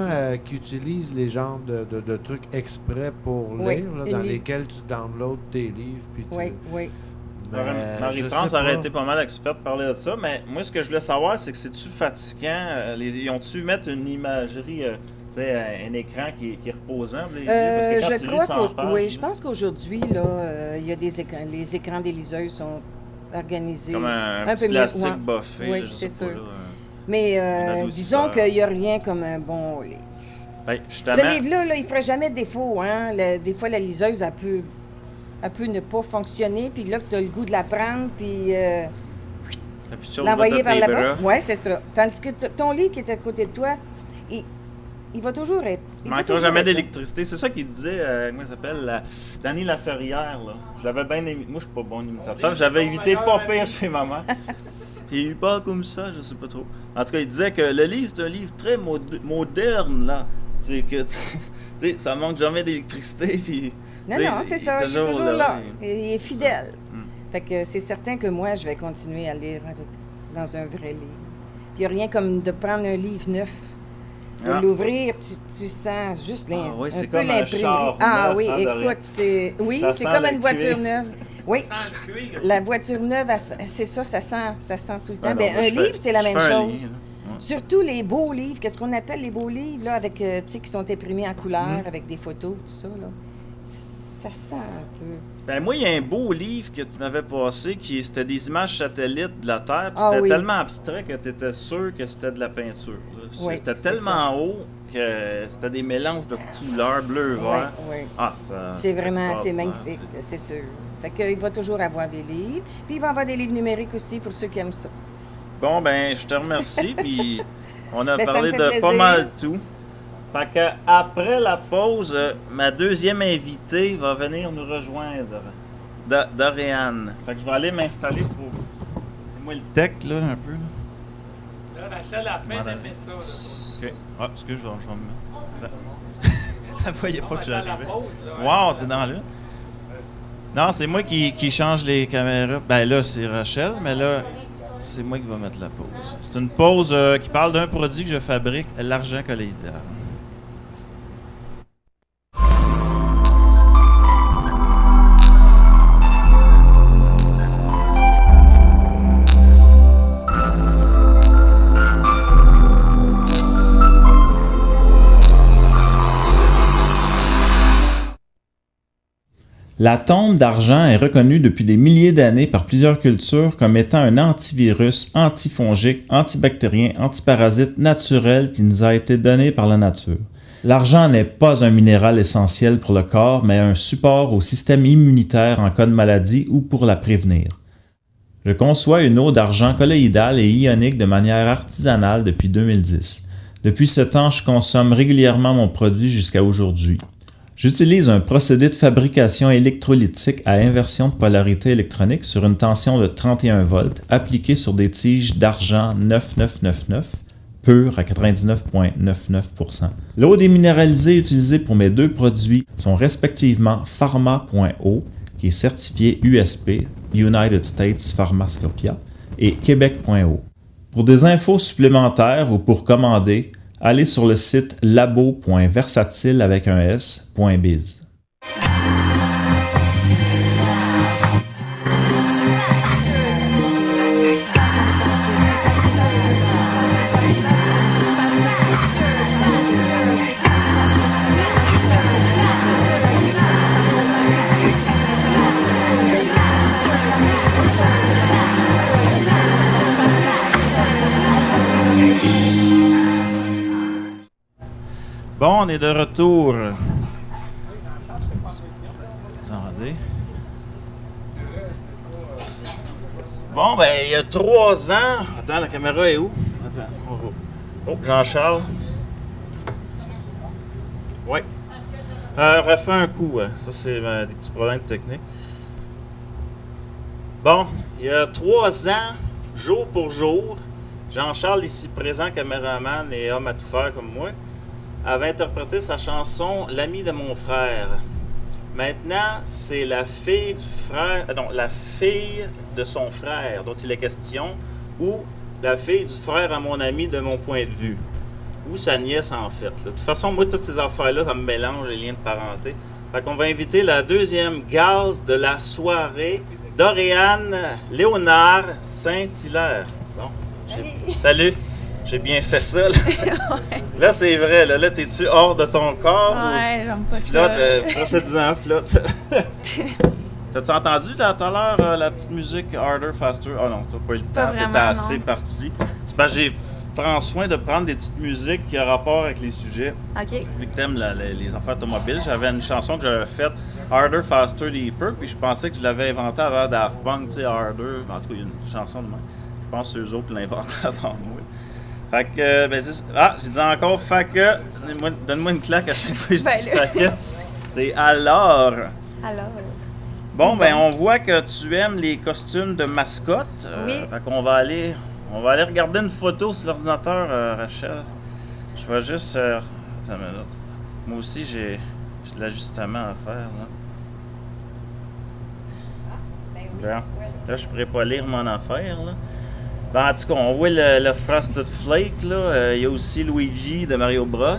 qui utilisent les genres de trucs exprès pour lire, là, dans lesquels tu downloads tes livres. Puis oui. Marie-France aurait été pas mal experte de parler de ça, mais moi, ce que je voulais savoir, c'est que c'est-tu fatigant? Ils ont-tu mettre une imagerie, un écran qui est reposant? Je pense qu'aujourd'hui, là, il y a des écrans. Les écrans des liseuses sont organisés. Comme un petit plastique buffé. Oui, c'est sûr. Mais disons qu'il n'y a rien comme un bon livre. Ce livre-là, il ne ferait jamais de défaut. Hein? Des fois, la liseuse, elle peut ne pas fonctionner, puis là, tu as le goût de la prendre, puis l'envoyer par là-bas. Oui, c'est ça. Tandis que ton livre qui est à côté de toi, il va toujours être... Il ne manquera jamais d'électricité. C'est ça qu'il disait, comment ça s'appelle, Danny Laferrière. Là. Je l'avais bien aimé. Moi, je suis pas bon imitateur. J'avais évité pas pire chez maman. Puis il parle comme ça, je sais pas trop. En tout cas, il disait que le livre, c'est un livre très moderne, là. C'est que, ça manque jamais d'électricité. Puis, non, c'est ça, il est toujours là. Il est fidèle. Fait que c'est certain que moi, je vais continuer à lire dans un vrai livre. Puis il n'y a rien comme de prendre un livre neuf, de l'ouvrir, tu sens juste un peu l'imprimerie. Ah oui, écoute, c'est comme une voiture neuve. Oui, la voiture neuve, c'est ça sent tout le temps. Un livre, c'est la même chose. Surtout les beaux livres, qu'est-ce qu'on appelle les beaux livres, là, avec, qui sont imprimés en couleur, avec des photos, tout ça, là. Ça sent un peu. Moi, il y a un beau livre que tu m'avais passé, c'était des images satellites de la Terre, puis c'était tellement abstrait que tu étais sûr que c'était de la peinture. C'était tellement haut que c'était des mélanges de couleurs, bleu, vert. C'est magnifique, c'est sûr. Fait qu'il va toujours avoir des livres. Puis il va y avoir des livres numériques aussi pour ceux qui aiment ça. Bon, je te remercie. Puis on a parlé de pas mal tout. Fait que après la pause, ma deuxième invitée va venir nous rejoindre. Doriane. Fait que je vais aller m'installer pour... C'est moi le tech, là, un peu. Là, Rachel a peine aimé ça. OK. Excuse, je vais me mettre... Elle voyait pas que j'arrivais. Wow, t'es dans là? Non, c'est moi qui change les caméras. Là, c'est Rachel, mais là, c'est moi qui vais mettre la pause. C'est une pause qui parle d'un produit que je fabrique, l'argent colloïdal. La tombe d'argent est reconnue depuis des milliers d'années par plusieurs cultures comme étant un antivirus, antifongique, antibactérien, antiparasite naturel qui nous a été donné par la nature. L'argent n'est pas un minéral essentiel pour le corps, mais un support au système immunitaire en cas de maladie ou pour la prévenir. Je conçois une eau d'argent colloïdale et ionique de manière artisanale depuis 2010. Depuis ce temps, je consomme régulièrement mon produit jusqu'à aujourd'hui. J'utilise un procédé de fabrication électrolytique à inversion de polarité électronique sur une tension de 31 volts appliquée sur des tiges d'argent 9999, pur à 99,99%. L'eau déminéralisée utilisée pour mes deux produits sont respectivement Pharma.eau, qui est certifié USP, United States Pharmacopoeia, et Québec.eau. Pour des infos supplémentaires ou pour commander, allez sur le site labo.versatile avec un s.biz. Bon, on est de retour. Attendez. Bon, ben, il y a 3 ans... Attends, la caméra est où? Attends, on va. Oh, Jean-Charles. Oui. Refais un coup, hein. Ça, c'est des petits problèmes techniques. Bon, il y a 3 ans, jour pour jour, Jean-Charles, ici présent, caméraman et homme à tout faire comme moi, avait interprété sa chanson « L'ami de mon frère ». Maintenant, c'est la fille du frère, la fille de son frère dont il est question, ou la fille du frère à mon ami de mon point de vue, ou sa nièce en fait. De toute façon, moi, toutes ces affaires-là, ça me mélange les liens de parenté. Fait qu'on va inviter la deuxième gaz de la soirée, Doriane Léonard Saint-Hilaire. Bon, salut! J'ai bien fait ça, là. Ouais. Là, c'est vrai, là t'es-tu hors de ton corps? Ouais, j'aime pas tu ça. flottes, profite-en, flotte. T'as-tu entendu tout à l'heure la petite musique Harder, Faster? Ah non, t'as pas eu le Pas temps, vraiment, t'étais assez non. parti. C'est parce que j'ai pris soin de prendre des petites musiques qui ont rapport avec les sujets. OK. Vu que t'aimes les affaires automobiles, j'avais une chanson que j'avais faite, Harder, Faster, Deeper, puis je pensais que je l'avais inventée avant Daft Punk, tu sais, Harder. En tout cas, il y a une chanson de moi. Je pense que c'est eux autres qui l'ont inventée avant moi. Fait que, ben c'est... Ah, j'ai dit encore, fait que... Donne-moi une claque à chaque fois que je dis fait que. C'est alors. Alors. Bon, ben on voit que tu aimes les costumes de mascotte. Oui. Fait qu'on va aller regarder une photo sur l'ordinateur, Rachel. Je vais juste... Attends une minute. Moi aussi, j'ai de l'ajustement à faire, là. Bon. Là, je pourrais pas lire mon affaire, là. Ben, en tout cas, on voit le Frosted Flake, là. Il y a aussi Luigi de Mario Bros.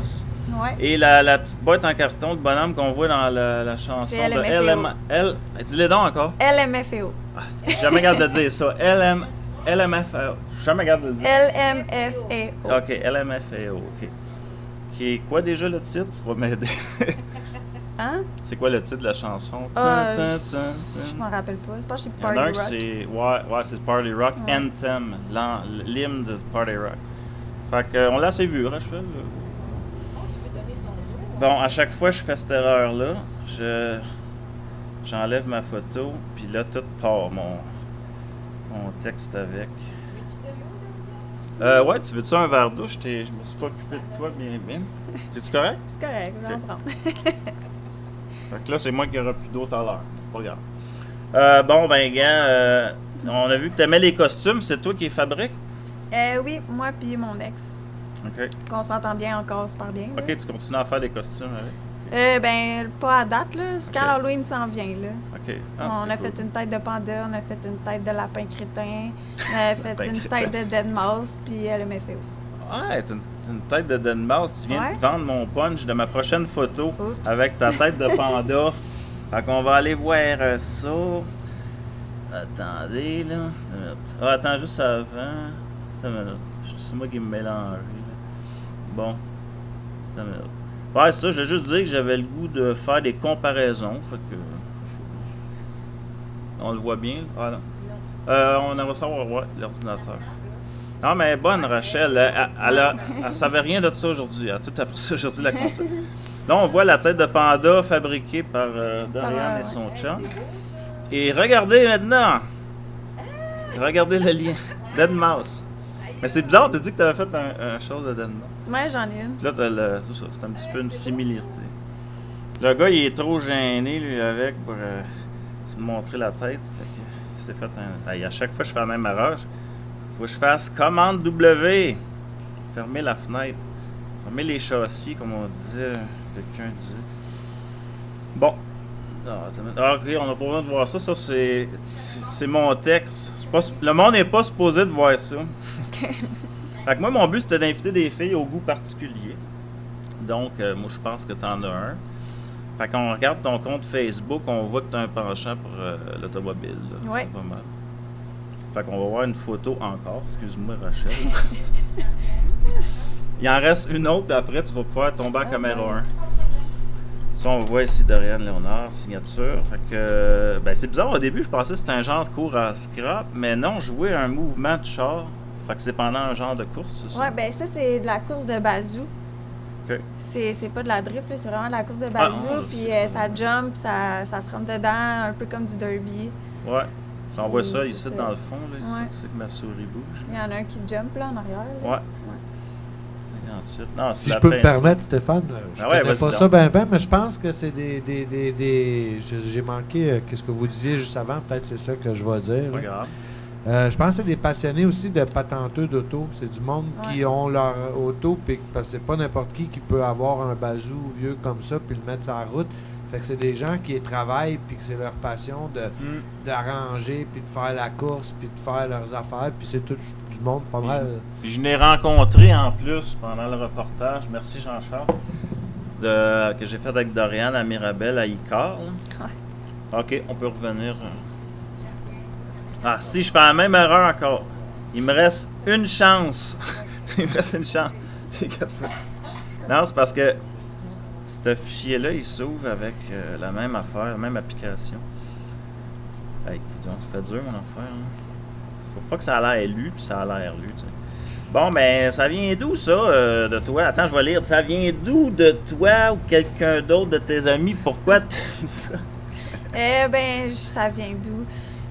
Ouais. Et la petite boîte en carton de bonhomme qu'on voit dans la chanson C'est de dis-le donc encore. LMFAO. Ah, j'ai jamais garde de dire ça. LMFAO. Jamais garde de le dire. LMFAO. Ok, LMFAO, ok. Qui est quoi déjà le titre? Tu vas m'aider. Hein? C'est quoi le titre de la chanson? Je m'en rappelle pas. Je pense que c'est Il y en a Party un Rock. c'est... Ouais, c'est Party Rock. Ouais. Anthem. L'hymne de Party Rock. Fait que, on l'a assez vu, Rachel. Bon, à chaque fois que je fais cette erreur-là, j'enlève ma photo, puis là, tout part, mon texte avec. Ouais, tu veux-tu un verre d'eau? Je me suis pas occupé de toi bien. C'est-tu correct? C'est correct, je vais en Ok. prendre. Fait que là, c'est moi qui aura plus d'eau tout à l'heure. Pas grave. Bon, ben, gars, on a vu que t'aimais les costumes. C'est toi qui les fabriques? Oui, moi puis mon ex. OK. Qu'on s'entend bien encore super bien. là. OK, tu continues à faire des costumes avec? Ben, pas à date, là. Quand Ok. Halloween s'en vient, là. OK. Ah, On c'est a cool. fait une tête de panda, on a fait une tête de lapin crétin, on a fait Lapin une crétin. tête de dead mouse, puis LMFAO. Ouais, t'as une tête de Dead Mouse. Tu viens Ouais. de vendre mon punch de ma prochaine photo Oups. avec ta tête de panda. Fait qu'on va aller voir ça. Attendez, là. Ah, attends, juste avant. Attends une minute. C'est moi qui me mélange. là. Bon. Attends une minute. Ouais, c'est ça. Je voulais juste dire que j'avais le goût de faire des comparaisons. Fait que On le voit bien. Ah non. On aimerait savoir, ouais, l'ordinateur. Non, mais bonne, Rachel. Elle savait rien de ça aujourd'hui. Elle a tout appris ça aujourd'hui, la console. Là, on voit la tête de panda fabriquée par Dorian et son chum. Et regardez maintenant! Regardez le lien. Dead Mouse. Mais c'est bizarre, tu as dit que tu avais fait un chose de Dead Mouse. Ouais, j'en ai une. Là, tout ça, c'est un petit peu une similité. Le gars, il est trop gêné, lui, avec, pour se montrer la tête. Fait que il s'est fait un... Hey, à chaque fois que je fais la même erreur, faut que je fasse commande W. Fermer la fenêtre. Fermer les châssis, comme on disait. Quelqu'un disait. Bon. Ok, on n'a pas besoin de voir ça. Ça, c'est mon texte. Le monde n'est pas supposé de voir ça. Fait que moi, mon but, c'était d'inviter des filles au goût particulier. Donc, moi, je pense que tu en as un. Fait qu'on regarde ton compte Facebook, on voit que tu as un penchant pour l'automobile. Oui. C'est pas mal. Fait qu'on va voir une photo encore. Excuse-moi, Rachel. Il en reste une autre, puis après, tu vas pouvoir tomber en caméra 1. Ça, on voit ici Dorian Léonard, signature. Fait que, ben, c'est bizarre, au début, je pensais que c'était un genre de cours à scrap, mais non, je jouais un mouvement de char. Fait que c'est pendant un genre de course, c'est ça? Ouais, ben ça, c'est de la course de bazou. OK. C'est pas de la drift, là, c'est vraiment de la course de bazou. Puis ça jump, ça se rentre dedans, un peu comme du derby. Ouais. On voit ça C'est ici ça. dans le fond, là, ici, Ouais. c'est que ma souris bouge. Il y en a un qui jump là en arrière. Là. Ouais. Non, Si je peux me permettre, Stéphane, je connais pas ça ben, mais je pense que c'est j'ai manqué ce que vous disiez juste avant, peut-être c'est ça que je vais dire. Pas grave. Je pense que c'est des passionnés aussi de patenteux d'auto. C'est du monde qui ont leur auto, parce que c'est pas n'importe qui peut avoir un bazou vieux comme ça puis le mettre sur la route. Fait que c'est des gens qui y travaillent puis que c'est leur passion d'arranger puis de faire la course puis de faire leurs affaires puis c'est tout du monde pas mal. Puis je l'ai rencontré en plus pendant le reportage, merci Jean-Charles, que j'ai fait avec Dorian à Mirabel à Icar. OK, on peut revenir. Ah, si je fais la même erreur encore. Il me reste une chance. Il me reste une chance. J'ai 4 fois. Non, c'est parce que ce fichier-là, il s'ouvre avec la même affaire, la même application. Hey, écoute, ça fait dur mon affaire. Hein. Faut pas que ça a l'air lu, puis ça a l'air lu. Tu sais. Bon, ben, ça vient d'où ça de toi? Attends, je vais lire. Ça vient d'où de toi ou quelqu'un d'autre de tes amis? Pourquoi tu as ça? Ben, ça vient d'où?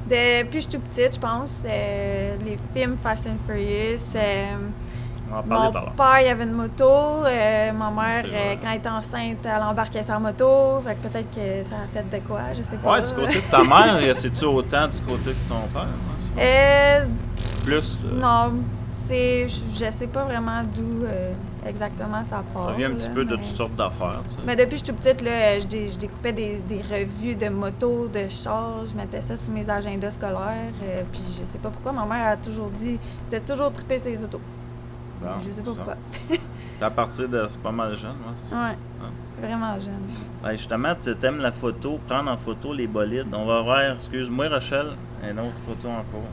Depuis que je suis tout petite, je pense. Les films Fast and Furious. On va en parler Mon tout à l'heure. père, il avait une moto. Ma mère, quand elle était enceinte, elle embarquait sa moto. Fait que peut-être que ça a fait de quoi, je sais pas. Ouais, du côté de ta mère, c'est-tu autant du côté de ton père? Hein? Plus? Non, je sais pas vraiment d'où exactement ça part. Ça vient un petit là, peu de mais- toutes sortes d'affaires, tu sais. Mais depuis que je suis toute petite, là, je découpais des revues de motos, de chars, je mettais ça sur mes agendas scolaires. Puis je sais pas pourquoi, ma mère a toujours dit, t'as toujours trippé ses autos. Bon, Je sais pas ça. pourquoi. À partir de... C'est pas mal jeune, moi, c'est ça? Ouais, vraiment jeune. Ben, justement, tu aimes la photo, prendre en photo les bolides. On va voir, excuse-moi Rachel, une autre photo encore.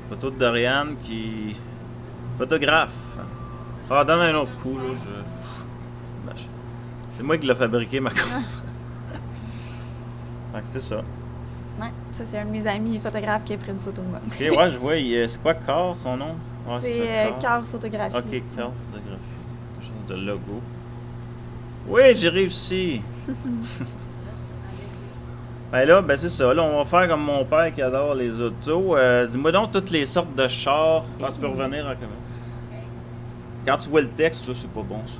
Photo de Dorian qui... Photographe. Ça va donner un autre coup, là. C'est une machine. C'est moi qui l'ai fabriqué, ma course. Donc c'est ça. Ouais, ça c'est un de mes amis photographes qui a pris une photo de moi. Ok, ouais, je vois. C'est quoi Car, son nom? Ouais, C'est ça, Car Photographie. Ok, Car Photographie. Quelque chose de logo. Oui, j'ai réussi! Ben là, ben c'est ça. Là, on va faire comme mon père qui adore les autos. Dis-moi donc toutes les sortes de chars. Ah, tu peux revenir en commun. Quand tu vois le texte, là, c'est pas bon, ça.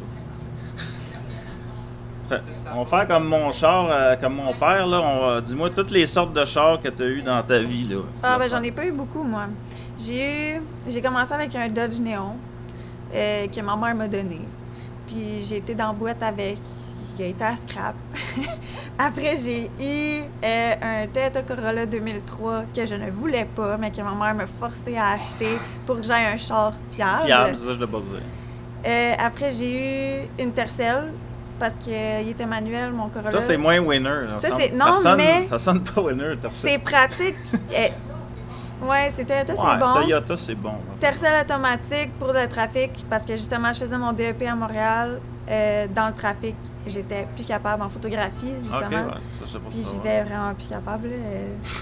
Fait, on va faire comme mon char, comme mon père, là. Dis-moi toutes les sortes de chars que tu as eu dans ta vie, là. Ah, ben j'en ai pas eu beaucoup, moi. J'ai commencé avec un Dodge Néon que ma mère m'a donné. Puis j'ai été dans la boîte avec. Il a été à scrap. Après, j'ai eu un Toyota Corolla 2003 que je ne voulais pas, mais que ma mère m'a forcé à acheter pour que j'aie un char fiable. Fiable, ça, je l'ai pas dit. Après, j'ai eu une Tercel parce qu'il était manuel, mon Corolla. Ça, c'est moins winner. Ça, semble. c'est- non, sonne, mais- ça sonne pas winner, Tercel. C'est pratique. Ouais, c'est Toyota, Ouais, c'est bon. Toyota, c'est bon. Tercel automatique pour le trafic parce que justement, je faisais mon DEP à Montréal. Dans le trafic, j'étais plus capable en photographie, justement. OK, ouais, ça, je sais pas Puis ça, j'étais vraiment plus capable. Là.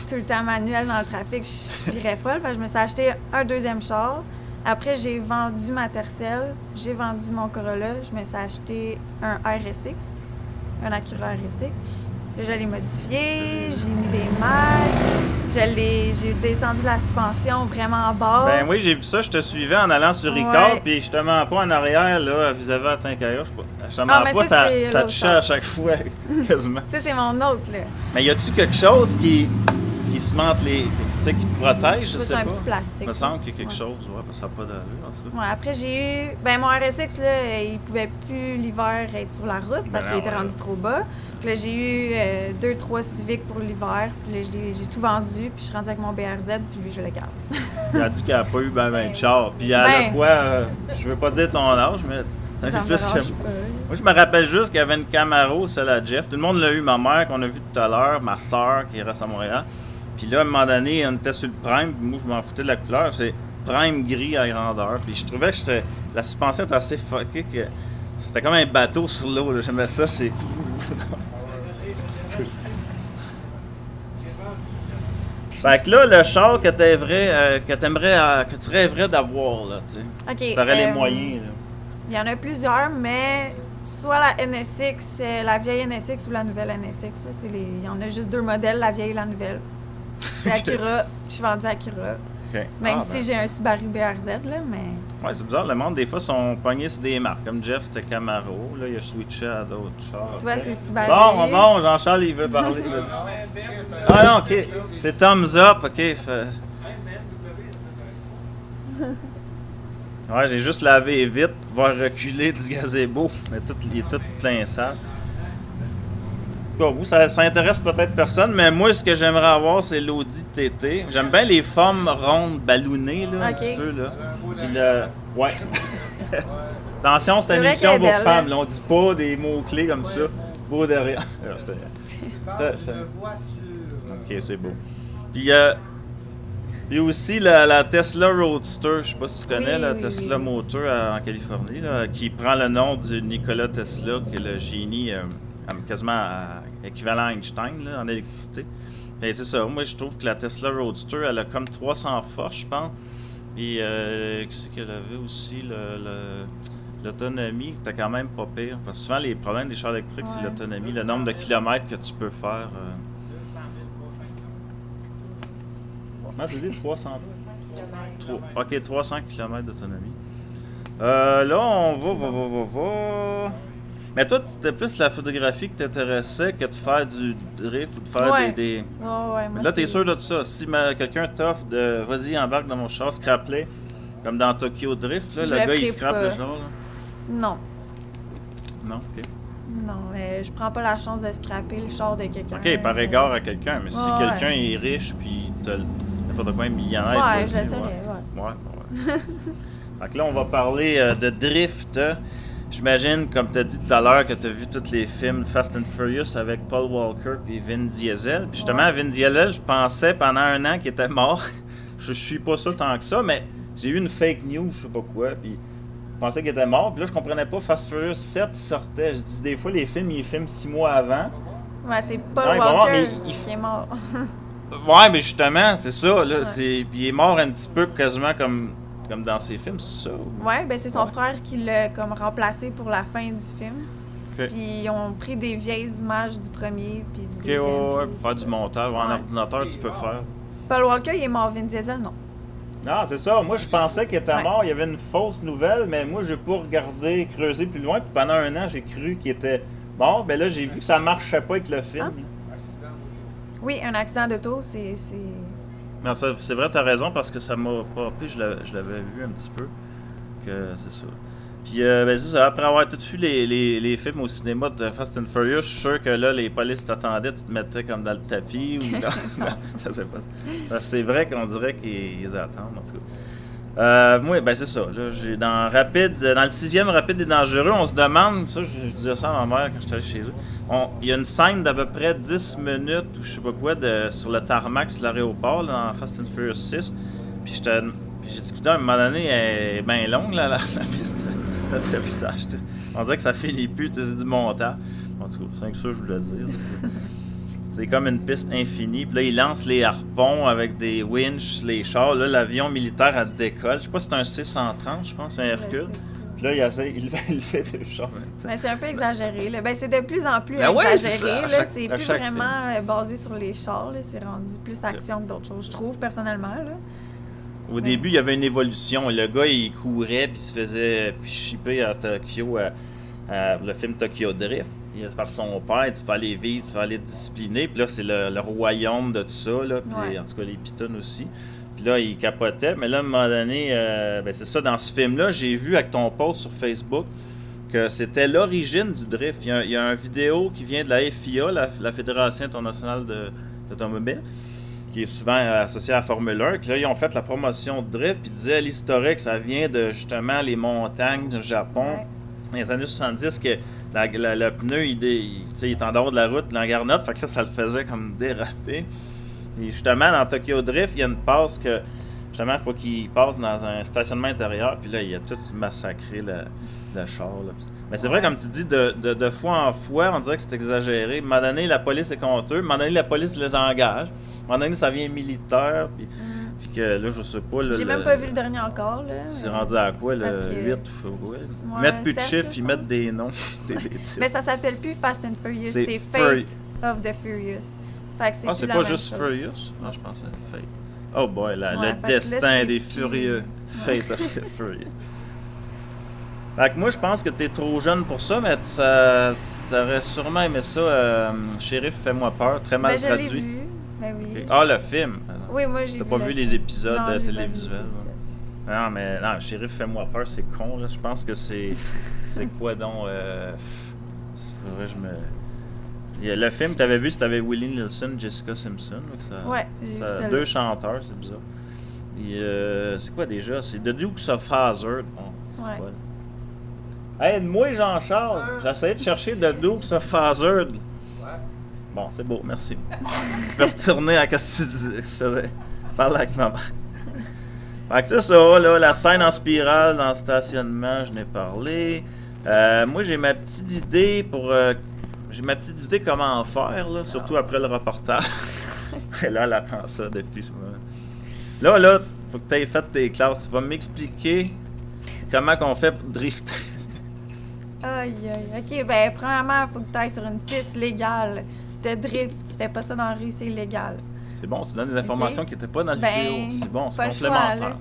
Tout le temps manuel dans le trafic, je virais folle. Fait que je me suis acheté un deuxième char. Après, j'ai vendu ma Tercel, j'ai vendu mon Corolla, je me suis acheté un RSX, un Acura RSX. Je l'ai modifié, j'ai mis des mags, j'ai descendu la suspension vraiment basse. Ben oui, j'ai vu ça, je te suivais en allant sur Ricard, puis je te mens pas en arrière, là, vis-à-vis à Tincaillou, je te mens mais pas, ça, ça te chie à chaque fois, quasiment. Ça, c'est mon autre, là. Mais y a-tu quelque chose qui se mente les... Tu sais, qui te protège, je sais pas. C'est un petit plastique. Il me semble qu'il y a quelque chose, parce que ça n'a pas d'allure, en tout cas. Ouais, après, j'ai eu... Ben, mon RSX, là, il pouvait plus l'hiver être sur la route parce qu'il était rendu trop bas. Puis là, j'ai eu 2-3 Civic pour l'hiver. Puis là, j'ai tout vendu. Puis je suis rendue avec mon BRZ, puis lui, je le garde. Il a dit qu'elle n'a pas eu ben de char. Puis elle a quoi... je veux pas dire ton âge, mais... Ça me plus que... dérange pas. Moi, je me rappelle juste qu'il y avait une Camaro, celle à Jeff. Tout le monde l'a eu, ma mère, qu'on a vue tout à l'heure, ma soeur, qui reste à Montréal. Puis là, à un moment donné, on était sur le Prime, puis moi, je m'en foutais de la couleur. C'est Prime gris à grandeur. Puis je trouvais que la suspension était assez fuckée, que c'était comme un bateau sur l'eau. J'aimais ça, c'est fou. Fait que là, le char que tu rêverais d'avoir, là, tu sais. OK. Si t'aurais les moyens, là. Il y en a plusieurs, mais soit la NSX, la vieille NSX ou la nouvelle NSX. Là, il y en a juste 2 modèles, la vieille et la nouvelle. C'est Acura. Je suis vendue Acura. Okay. Même si j'ai un Subaru BRZ, là, mais... Ouais, c'est bizarre. Le monde, des fois, sont pognés sur des marques. Comme Jeff, c'était Camaro. Là, il a switché à d'autres chars. Toi, c'est Subaru. Bon, Jean-Charles, il veut parler. Ah non, OK. C'est thumbs up, OK. Ouais, j'ai juste lavé vite pour pouvoir reculer du gazebo. Mais il est tout plein sale. En tout cas, vous, ça intéresse peut-être personne, mais moi, ce que j'aimerais avoir, c'est l'Audi TT. J'aime bien les formes rondes, ballonnées, là, un petit peu, là. Puis ouais. Attention, c'est une émission pour femmes, là. On dit pas des mots-clés comme ça. Beau derrière. OK, c'est beau. Puis aussi la Tesla Roadster, je sais pas si tu connais, la Tesla Motor en Californie, là, qui prend le nom du Nikola Tesla, qui est le génie quasiment équivalent à Einstein là, en électricité. Et c'est ça, moi je trouve que la Tesla Roadster, elle a comme 300 forces, je pense. Puis qu'est-ce qu'elle avait aussi, l'autonomie, c'était quand même pas pire. Parce que souvent les problèmes des chars électriques, c'est l'autonomie, le nombre de kilomètres que tu peux faire. Comment tu dis 300? OK, 300 km d'autonomie. Là, on va. Mais toi, c'était plus la photographie qui t'intéressait que de faire du drift ou de faire des... Ouais, là, t'es sûr de tout ça. Si quelqu'un t'offre de « Vas-y, embarque dans mon char, scrap-les », comme dans Tokyo Drift, là, le gars, il scrape le char. Là. Non. Non, OK. Non, mais je prends pas la chance de scraper le char de quelqu'un. OK, par égard à quelqu'un. Mais si quelqu'un est riche puis n'importe quoi, un millionnaire... Ouais, je le saurais, ouais. Fait que là, on va parler de drift. J'imagine, comme tu as dit tout à l'heure, que tu as vu tous les films Fast and Furious avec Paul Walker et Vin Diesel. Puis justement, Vin Diesel, je pensais pendant 1 an qu'il était mort. Je suis pas ça tant que ça, mais j'ai eu une fake news, je sais pas quoi, puis je pensais qu'il était mort. Puis là, je comprenais pas, Fast Furious 7 sortait. Je dis, des fois, les films, ils filment 6 mois avant. Ouais, c'est Paul Walker qui est mort. Ouais, mais justement, c'est ça, là. Puis il est mort un petit peu quasiment comme dans ses films, c'est ça? Ouais, ben c'est son frère qui l'a comme remplacé pour la fin du film. Okay. Puis ils ont pris des vieilles images du premier puis du deuxième. Ouais, pour faire du montage. En ordinateur, tu peux faire. Paul Walker, il est mort. Vin Diesel, non. Non, c'est ça. Moi, je pensais qu'il était mort. Il y avait une fausse nouvelle, mais moi, j'ai pas regardé, creusé plus loin. Puis pendant 1 an, j'ai cru qu'il était mort. Ben là, j'ai vu que ça marchait pas avec le film. Oui, un accident d'auto, c'est... Non, c'est vrai, t'as raison, parce que ça m'a pas pris, je l'avais vu un petit peu, que c'est ça. Puis, ben c'est ça, après avoir tout vu les films au cinéma de Fast and Furious, je suis sûr que là, les polices t'attendaient, tu te mettais comme dans le tapis, ou dans... je sais pas. C'est vrai qu'on dirait qu'ils attendent, en tout cas. Moi, ben c'est ça, là, j'ai dans le 6e Rapide et Dangereux, on se demande, ça, je disais ça à ma mère quand j'étais allé chez eux, il y a une scène d'à peu près 10 minutes ou je sais pas quoi sur le tarmac sur l'aéroport dans Fast and Furious 6. Puis j'ai discuté à un moment donné, elle est bien longue la piste. d'atterrissage. On dirait que ça finit plus, c'est du montage. En tout cas, c'est que ça que je voulais dire. C'est comme une piste infinie. Puis là, ils lancent les harpons avec des winches, les chars. Là, l'avion militaire, elle décolle. Je sais pas si c'est un C-130, je pense, un Hercule. Puis là, il fait des chars. Mais c'est un peu exagéré. Là. Ben, c'est de plus en plus exagéré. C'est plus vraiment basé sur les chars. Là. C'est rendu plus action que d'autres choses, je trouve, personnellement. Là. Au début, il y avait une évolution. Le gars, il courait puis il se faisait shipper à Tokyo le film Tokyo Drift. Par son père, tu vas aller vivre, tu vas aller te discipliner. Puis là, c'est le royaume de tout ça. Là. Puis, en tout cas, les pitons aussi. Puis là, il capotait. Mais là, à un moment donné, c'est ça, dans ce film-là, j'ai vu avec ton post sur Facebook que c'était l'origine du drift. Il y a une vidéo qui vient de la FIA, la Fédération internationale d'automobile, qui est souvent associée à la Formule 1. Puis là, ils ont fait la promotion de drift. Puis ils disaient l'historique, ça vient de justement les montagnes du Japon. Dans les années 70, que le pneu, il est en dehors de la route, l'engarnotte, fait que ça le faisait comme déraper. Et justement, dans Tokyo Drift, il y a une passe que, justement, il faut qu'il passe dans un stationnement intérieur, puis là, il a tout massacré le char. Là. Mais c'est vrai, comme tu dis, de fois en fois, on dirait que c'est exagéré. À un moment donné, la police est contre eux, à un moment donné, la police les engage, à un moment donné, ça vient militaire, puis que là, je sais pas. J'ai même pas vu le dernier encore. Là. C'est rendu à quoi, le 8 ou quoi? Ils mettent plus de chiffres, ils mettent des noms. des titres. Mais ça s'appelle plus Fast and Furious, c'est Fate of the Furious. Fait que c'est pas juste chose. Furious? Non, je pense que c'est Fate. Oh boy, le destin des furieux. Fate of the Furious. Fait que moi, je pense que t'es trop jeune pour ça, mais t'aurais sûrement aimé ça. Shérif, fais-moi peur, très mal traduit. Je l'ai vu. Ben oui. Okay. Ah, le film? Oui, moi j'ai vu. T'as pas vu les épisodes télévisuels? Non, mais non, Shérif, fais-moi peur, c'est con, là. Je pense que c'est quoi donc? Faudrait que je me... Le film que t'avais vu, c'était avec Willie Nelson, Jessica Simpson. Ouais, j'ai vu ça. 2 chanteurs, c'est bizarre. Et, c'est quoi déjà? C'est The Dukes of Hazzard. Bon, ouais. Hey, aide-moi, Jean-Charles. J'essayais de chercher The Dukes of Hazzard. Bon, c'est beau, merci. Tu peux retourner à ce que tu disais. Parle avec ma mère. Fait que c'est ça, là, la scène en spirale dans le stationnement, je n'ai parlé. Moi, j'ai ma petite idée comment en faire, là, surtout après le reportage. Et là, elle attend ça depuis ce moment. Là, faut que tu aies fait tes classes. Tu vas m'expliquer comment qu'on fait pour drifter. Aïe. OK, ben premièrement, il faut que tu ailles sur une piste légale de drift. Tu fais pas ça dans la rue, c'est illégal. C'est bon, tu donnes des informations qui n'étaient pas dans la vidéo. C'est bon, c'est complémentaire.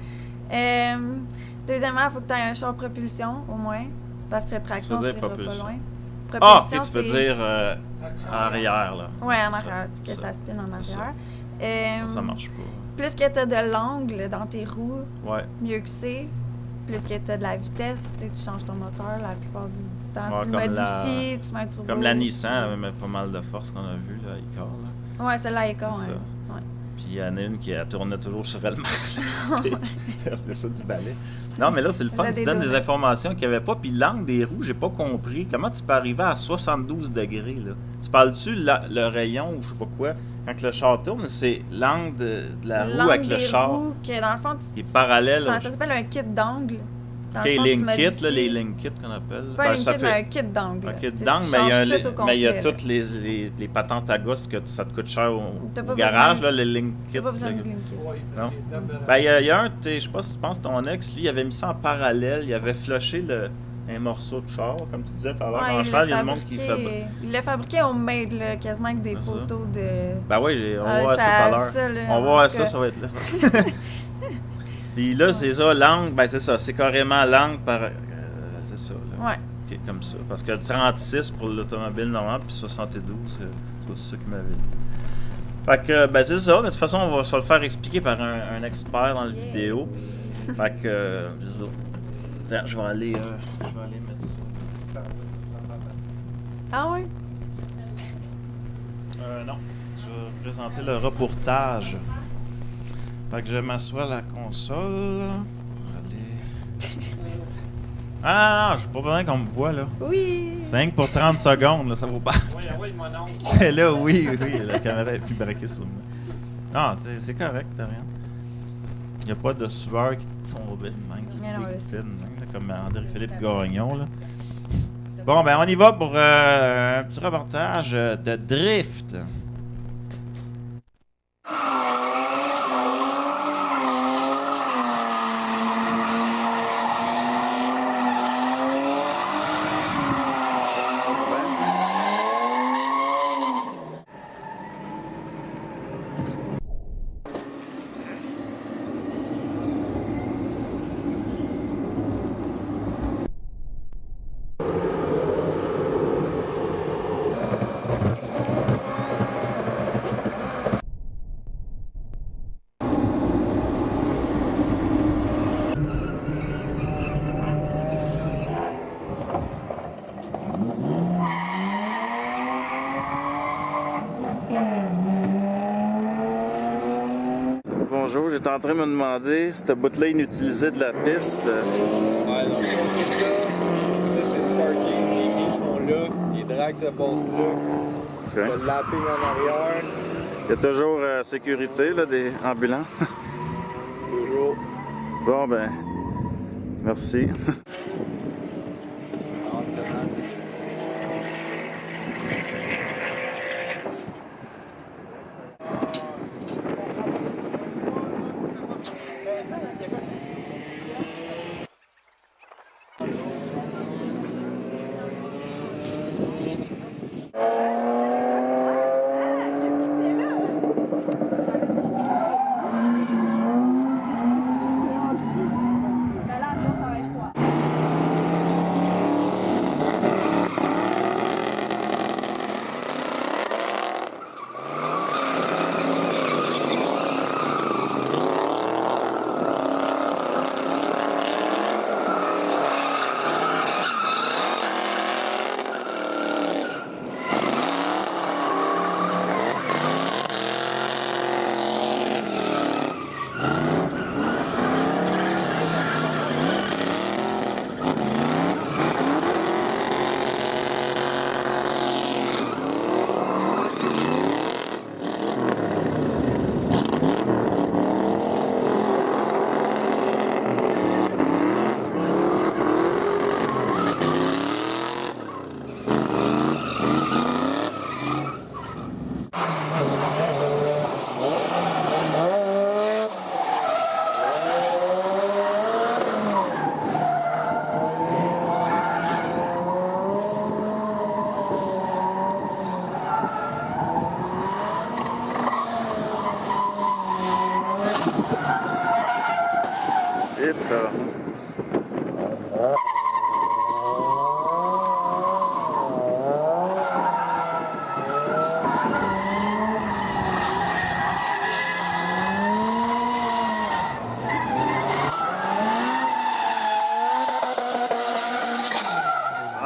Deuxièmement, il faut que tu aies un char propulsion, au moins. Parce que traction, tu iras pas loin. Propulsion, tu veux dire arrière, là. Oui, en arrière, que ça spinne en arrière. Ça marche pas. Plus que tu as de l'angle dans tes roues, mieux que c'est. Plus que tu as de la vitesse, tu changes ton moteur la plupart du temps. Tu le modifies, tu mets un turbo. Comme la Nissan avait pas mal de force qu'on a vu, là, Icar. Ouais, celle-là, Icar, ouais. Puis il y en a une qui tournait toujours sur elle-même. Elle fait ça du balai. Non, mais là, c'est le fun. Tu donnes des informations qu'il n'y avait pas. Puis l'angle des roues, j'ai pas compris. Comment tu peux arriver à 72 degrés, là? Tu parles-tu le rayon ou je sais pas quoi? Quand le char tourne, c'est l'angle de la roue avec le char. Roues, que dans le fond, il est parallèle. Ça s'appelle un kit d'angle. Les link kits, là, les link kits qu'on appelle. Pas un link kit, mais un kit d'angle. Un kit d'angle, mais il y a toutes les patentes à gosse que ça te coûte cher au garage, là, les link kits. T'as pas besoin de link kit. Non? Ben, il y a un, je sais pas si tu penses, ton ex, lui, il avait mis ça en parallèle, il avait flushé un morceau de char, comme tu disais tout à l'heure. En cheval, il y a le monde qui fait. Il l'a fabriqué homemade, là, quasiment avec des poteaux de. Ben oui, on va voir ça tout à l'heure. On va voir ça va être le fun. Puis là, c'est ça, l'angle, ben c'est ça, c'est carrément l'angle par. C'est ça, là. Ouais. Ok, comme ça. Parce que 36 pour l'automobile normale, puis 72, c'est ça qu'il m'avait dit. Fait que, ben c'est ça, mais de toute façon, on va se le faire expliquer par un expert dans la vidéo. Fait que, c'est ça. Tiens, je vais aller mettre ça. Ah oui? Non. Je vais présenter le reportage. Fait que je m'assois à la console pour aller... Ah non, j'ai pas besoin qu'on me voit, là. Oui! C'est rien que pour 30 secondes, là, ça vaut pas. Oui, mon oncle. Là, oui, la caméra est plus braquée sur moi. Non, c'est correct, t'as rien. Il n'y a pas de sueur qui tombait de même, qui Mais non, dégoûtait de même, là, comme André-Philippe Gagnon. Là. Bon, ben on y va pour un petit reportage de drift. Bonjour, j'étais en train de me demander, cette bout-là inutilisée de la piste. Ouais, donc tout ça, c'est du parking, les meets sont là, les drags se passent là, le lapping en arrière. Il y a toujours sécurité, là, des ambulants. Toujours. Bon, ben, merci.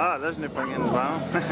Ah, là, je n'ai pas une bande.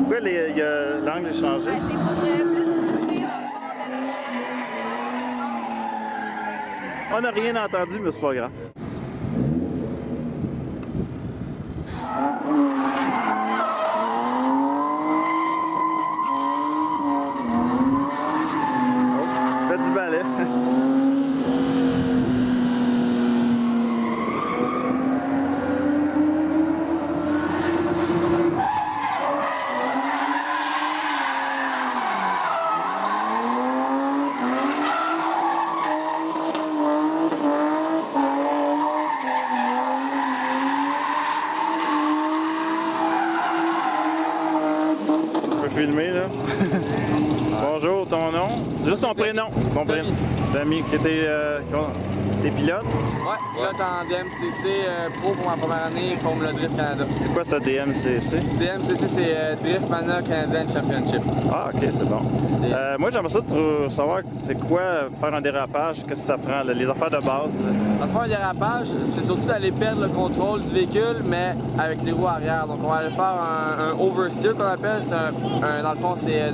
Pourquoi l'angle est changé? C'est pour plus On n'a rien entendu, mais c'est pas grave. Oh, faites du balai. Filmer là. Bonjour, ton nom? Juste ton prénom. Ton prénom. Tommy, t'es pilote? Ouais, pilote en DMCC Pro pour ma première année comme le Drift Canada. C'est quoi ça, DMCC? DMCC, c'est Drift Mana Canadian Championship. Ah, ok, c'est bon. Moi, j'aimerais ça savoir c'est quoi faire un dérapage, qu'est-ce que ça prend, là, les affaires de base. Là. Faire un dérapage, c'est surtout d'aller perdre le contrôle du véhicule, mais avec les roues arrière. Donc, on va aller faire un oversteer qu'on appelle. Dans le fond, c'est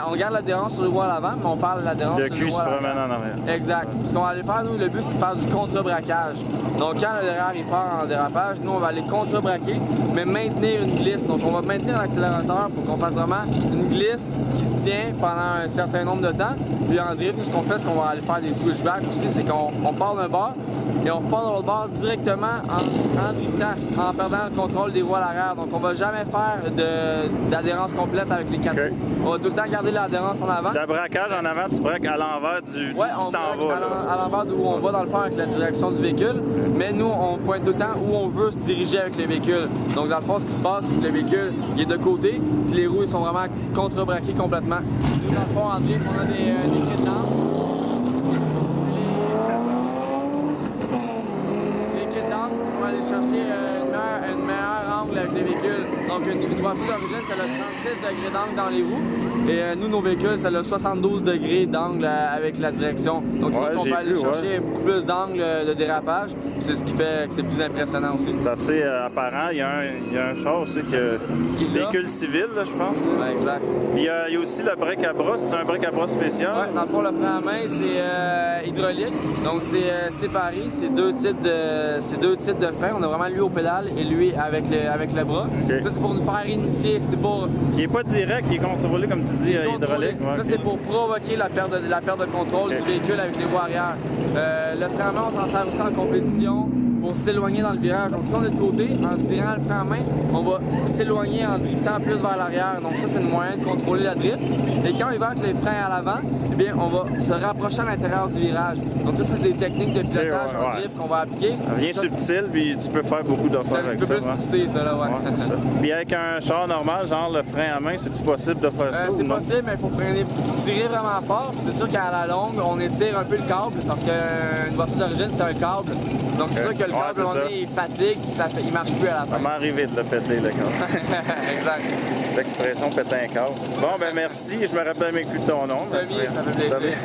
on garde l'adhérence sur les roues à l'avant, mais on parle de l'adhérence sur les roues à l'arrière. Le cul se promène en arrière. Exact. Ce qu'on va aller faire, nous, le but, c'est de faire du contre-braquage. Donc, quand le derrière il part en dérapage, nous, on va aller contre-braquer, mais maintenir une glisse. Donc, on va maintenir l'accélérateur pour qu'on fasse vraiment une glisse qui se tient pendant un certain nombre de temps. Puis en drift, nous, ce qu'on fait, c'est qu'on va aller faire des switchbacks aussi, c'est qu'on part d'un bord et on repart de l'autre bord directement en driftant, en perdant le contrôle des roues à l'arrière. Donc, on va jamais faire d'adhérence complète avec les quatre roues. On va tout le temps garder l'adhérence en avant. Le braquage en avant, tu braques à l'envers du on braque à l'envers d'où on va dans le fond avec la direction du véhicule. Mais nous, on pointe tout le temps où on veut se diriger avec les véhicules. Donc, dans le fond, ce qui se passe, c'est que le véhicule il est de côté, puis les roues ils sont vraiment contre-braquées complètement. Nous, dans le fond, en drift, on a des kits d'angle. Les kits d'angle, on va aller chercher une meilleure angle avec les véhicules. Donc, une voiture d'origine, ça a 36 degrés d'angle dans les roues. Et nous, nos véhicules, ça a 72 degrés d'angle avec la direction. Donc, ça, on peut aller chercher beaucoup plus d'angle de dérapage. C'est ce qui fait que c'est plus impressionnant aussi. C'est assez apparent. Il y a un char aussi qui est véhicule civil, là, je pense. Ouais, exact. Il y a aussi le break à bras. C'est un break à bras spécial? Oui, dans le fond, le frein à main, c'est hydraulique. Donc, c'est séparé. C'est deux types de freins. On a vraiment lui au pédale et lui avec le bras. Okay. Ça, c'est pour nous faire initier. C'est pour... Il n'est pas direct, il est contrôlé, comme tu dis, hydraulique. Ouais, ça, c'est pour provoquer la perte de contrôle du véhicule avec les roues arrière. Le frein à main, on s'en sert aussi en compétition pour s'éloigner dans le virage. Donc, si on est de côté, en tirant le frein à main, on va s'éloigner en driftant plus vers l'arrière. Donc, ça, c'est le moyen de contrôler la drift. Et quand on y va avec les freins à l'avant, eh bien, on va se rapprocher à l'intérieur du virage. Donc, ça, c'est des techniques de pilotage en drift qu'on va appliquer. Ça devient subtil, puis tu peux faire beaucoup d'affaires avec ça. C'est un petit peu plus poussé, ça, là, ouais. C'est ça. Puis avec un char normal, genre le frein à main, c'est-tu possible de faire ça? C'est possible, mais il faut freiner, tirer vraiment fort. Puis c'est sûr qu'à la longue, on étire un peu le câble, parce qu'une voiture d'origine, c'est un câble. Donc, c'est sûr que le câble, il se fatigue, puis il marche plus à la fin. Ça m'est arrivé de le péter, le câble. Exact. L'expression péter un câble. Bon, ben merci. Je me rappelle même plus de ton nom. Tommy, ça fait plaisir.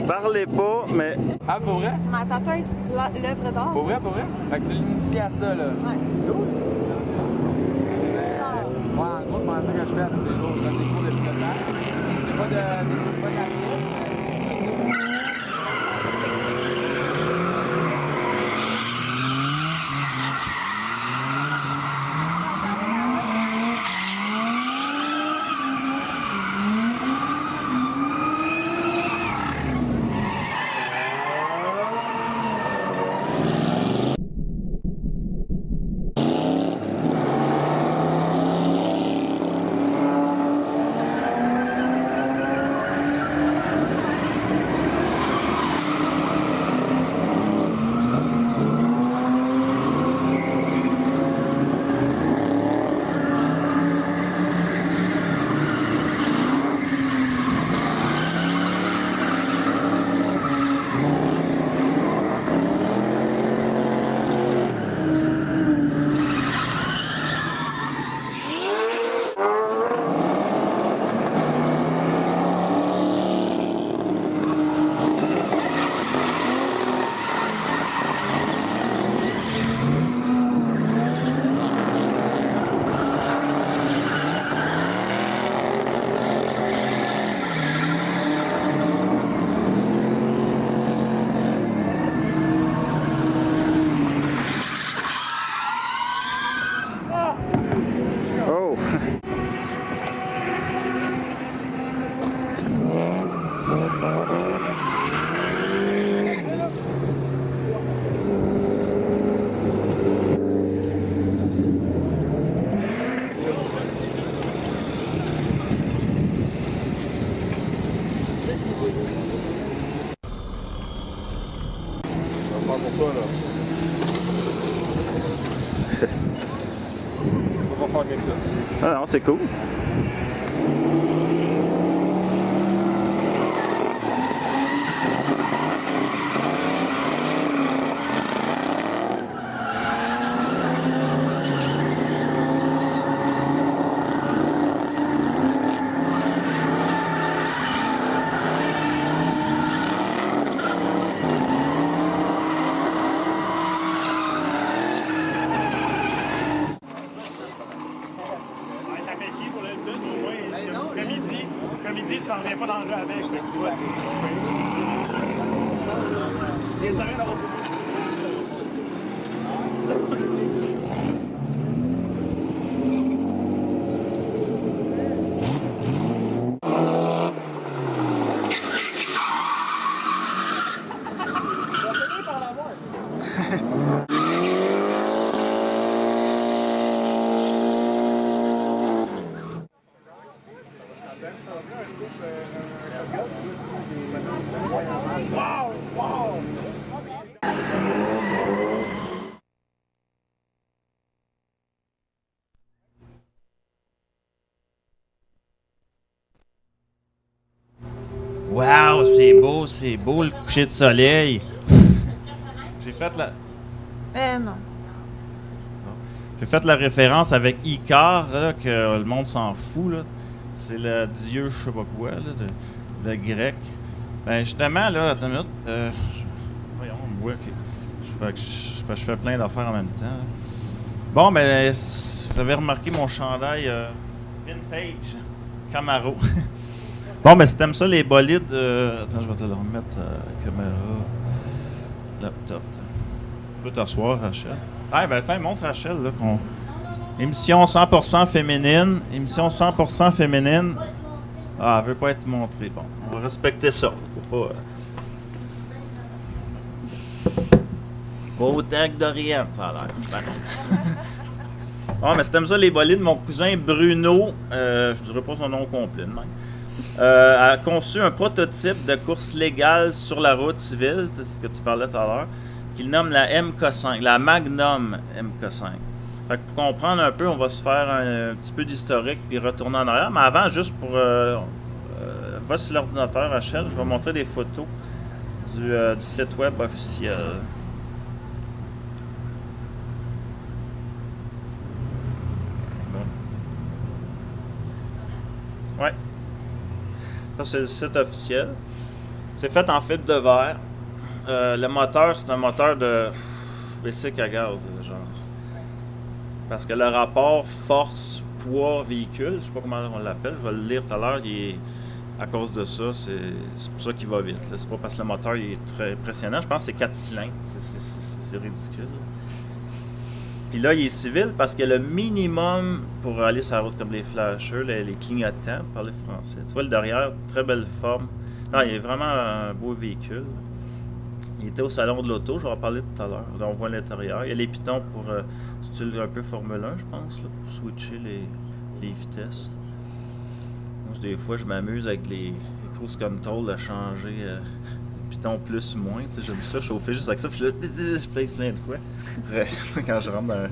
Parlez pas, mais... Ah, pour vrai? C'est ma tatoueuse, l'œuvre d'art. Pour vrai? Fait que tu l'inities à ça, là. Ouais. C'est cool. Ouais, en gros, c'est pas ça que je fais à tous les jours. Je donne des cours de pilotage. C'est pas de la pas faire que ça. Ah non, c'est cool. Wow, c'est beau le coucher de soleil. J'ai fait la... Non. J'ai fait la référence avec Icare, là, que le monde s'en fout, là. C'est le dieu, je sais pas quoi, là, le grec. Ben, justement, là, attends une minute. Voyons, on me voit que je fais plein d'affaires en même temps, là. Bon, ben, vous avez remarqué mon chandail vintage Camaro. Bon, ben, si t'aimes ça, les bolides... attends, je vais te le remettre caméra, laptop. Tu peux t'asseoir, Rachel. Ah, ben, attends, montre Rachel, là, qu'on... Émission 100% féminine. Émission 100% féminine. Ah, elle veut pas être montrée. Bon, on va respecter ça. Faut pas... Autant que Dorian, ça a l'air. Ben non. Bon, mais si t'aimes ça, les bolides, mon cousin Bruno, je dirais pas son nom complet, même. A conçu un prototype de course légale sur la route civile, c'est ce que tu parlais tout à l'heure, qu'il nomme la MK5, la Magnum MK5. Fait que pour comprendre un peu, on va se faire un petit peu d'historique puis retourner en arrière. Mais avant, juste pour... va sur l'ordinateur, Rachel, je vais montrer des photos du site web officiel. Bon. Ouais. Ça, c'est le site officiel. C'est fait en fibre de verre. Le moteur, c'est un moteur de bicycle à gaz, genre. Parce que le rapport force-poids-véhicule, je sais pas comment on l'appelle, je vais le lire tout à l'heure, à cause de ça, c'est pour ça qu'il va vite. C'est pas parce que le moteur il est très impressionnant. Je pense que c'est 4 cylindres. C'est ridicule. Puis là, il est civil parce que le minimum pour aller sur la route comme les flashers, les clignotants, pour parler français. Tu vois le derrière, très belle forme. Non, il est vraiment un beau véhicule. Il était au salon de l'auto, je vais en parler tout à l'heure. Là, on voit l'intérieur. Il y a les pitons pour style un peu Formule 1, je pense, là, pour switcher les vitesses. Moi, des fois, je m'amuse avec les cruise control à changer piton plus moins. J'aime ça, chauffer juste avec ça. Puis je pèse plein de fois. Quand je rentre dans...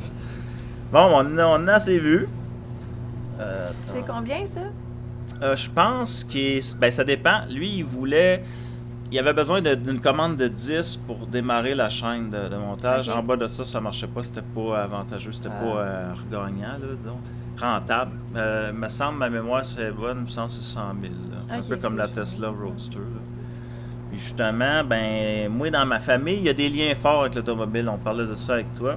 Bon, on a assez vu. C'est combien, ça? Je pense que ça dépend. Lui, il avait besoin d'une commande de 10 pour démarrer la chaîne de montage. Okay. En bas de ça, ça marchait pas. C'était pas avantageux. C'était pas regagnant, là, disons. Rentable. Me semble, ma mémoire, c'est bonne. Il me semble que c'est 100 000. Un peu comme la Tesla Roadster. Là. Puis justement, moi, dans ma famille, il y a des liens forts avec l'automobile. On parlait de ça avec toi.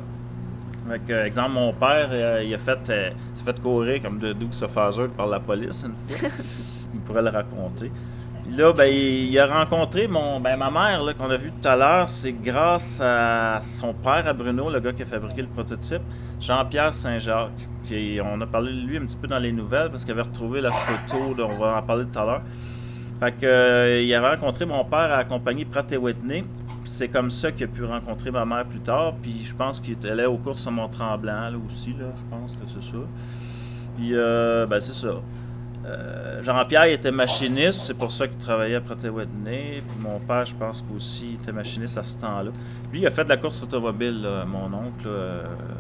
Avec, exemple, mon père, il s'est fait courir comme de Dukes of Hazzard par la police une fois. Il pourrait le raconter. Puis là, il a rencontré ma mère, là, qu'on a vu tout à l'heure. C'est grâce à son père, à Bruno, le gars qui a fabriqué le prototype, Jean-Pierre Saint-Jacques. Puis on a parlé de lui un petit peu dans les nouvelles parce qu'il avait retrouvé la photo, on va en parler tout à l'heure. Fait que, il avait rencontré mon père à la compagnie Pratt & Whitney. C'est comme ça qu'il a pu rencontrer ma mère plus tard. Puis je pense qu'il était allé aux courses à Mont-Tremblant, là aussi, là, je pense que c'est ça. Puis, c'est ça. Jean-Pierre il était machiniste, c'est pour ça qu'il travaillait à Pratt & Whitney. Puis mon père, je pense qu'aussi, il était machiniste à ce temps-là. Lui, il a fait de la course automobile, mon oncle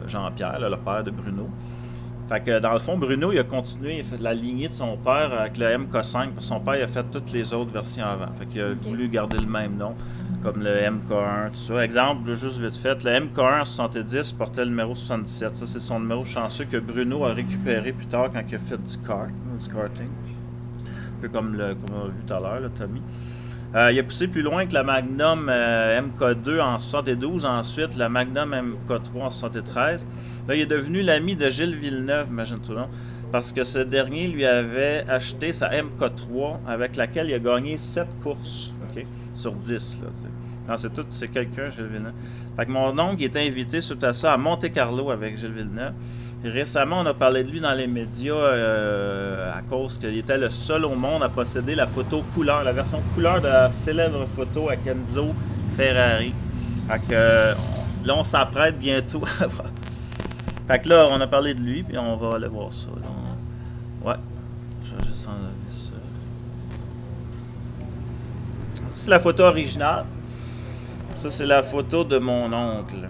Jean-Pierre, le père de Bruno. Fait que dans le fond, Bruno, il a continué, il a fait la lignée de son père avec le MK5, parce que son père il a fait toutes les autres versions avant. Fait qu'il a voulu garder le même nom, comme le MK1, tout ça. Exemple, là, juste vite fait, le MK1 en 70 portait le numéro 77. Ça, c'est son numéro chanceux que Bruno a récupéré plus tard quand il a fait du karting. Un peu comme on a vu tout à l'heure, Tommy. Il a poussé plus loin que la Magnum MK2 en 72, ensuite la Magnum MK3 en 73. Là, il est devenu l'ami de Gilles Villeneuve, imagine-toi, non? Parce que ce dernier lui avait acheté sa MK3 avec laquelle il a gagné 7 courses, OK? Sur 10, là, t'sais. Non, c'est quelqu'un, Gilles Villeneuve. Fait que mon oncle était invité suite à ça à Monte-Carlo avec Gilles Villeneuve. Et récemment, on a parlé de lui dans les médias à cause qu'il était le seul au monde à posséder la photo couleur, la version couleur de la célèbre photo à Enzo Ferrari. Fait que là, on s'apprête bientôt à voir. Fait que là, on a parlé de lui, puis on va aller voir ça. Là. Ouais. Je vais juste enlever ça. C'est la photo originale. Ça, c'est la photo de mon oncle.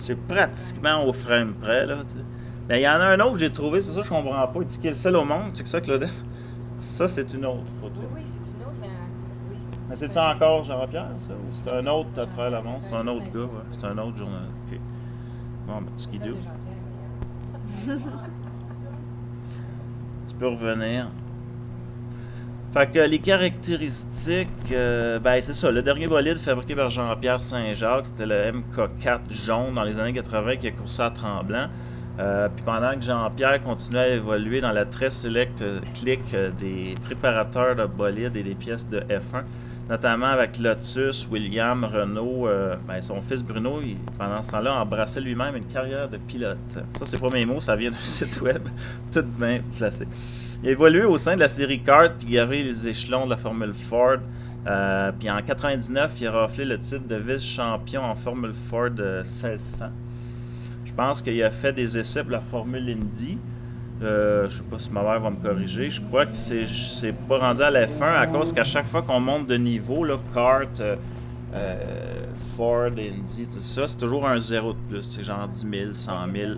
C'est pratiquement au frame près, là, tu sais. Mais il y en a un autre que j'ai trouvé, c'est ça que je comprends pas. Il dit qu'il est le seul au monde. C'est ça, Claudette? Ça, c'est une autre photo. Oui, c'est une autre, mais oui. Mais c'est ça encore Jean-Pierre, ça? Ou c'est un autre à travers la montre? C'est un autre gars, ouais. C'est un autre journaliste. OK. Bon, petit guidou. Tu peux revenir. Fait que les caractéristiques, ben c'est ça. Le dernier bolide fabriqué par Jean-Pierre Saint-Jacques, c'était le MK4 jaune dans les années 80 qui a coursé à Tremblant. Puis pendant que Jean-Pierre continuait à évoluer dans la très select clique des préparateurs de bolides et des pièces de F1, notamment avec Lotus, William, Renault, ben son fils Bruno, pendant ce temps-là, embrassait lui-même une carrière de pilote. Ça, c'est pas mes mots, ça vient d'un site web, tout bien placé. Il a évolué au sein de la série Kart, puis gravé les échelons de la Formule Ford. Puis en 99, il a raflé le titre de vice-champion en Formule Ford 1600. Je pense qu'il a fait des essais pour la Formule Indy. Je sais pas si ma mère va me corriger. Je crois que c'est pas rendu à la F1 à cause qu'à chaque fois qu'on monte de niveau, là, Kart, Ford, Indy, tout ça, c'est toujours un zéro de plus. C'est genre 10 000, 100 000.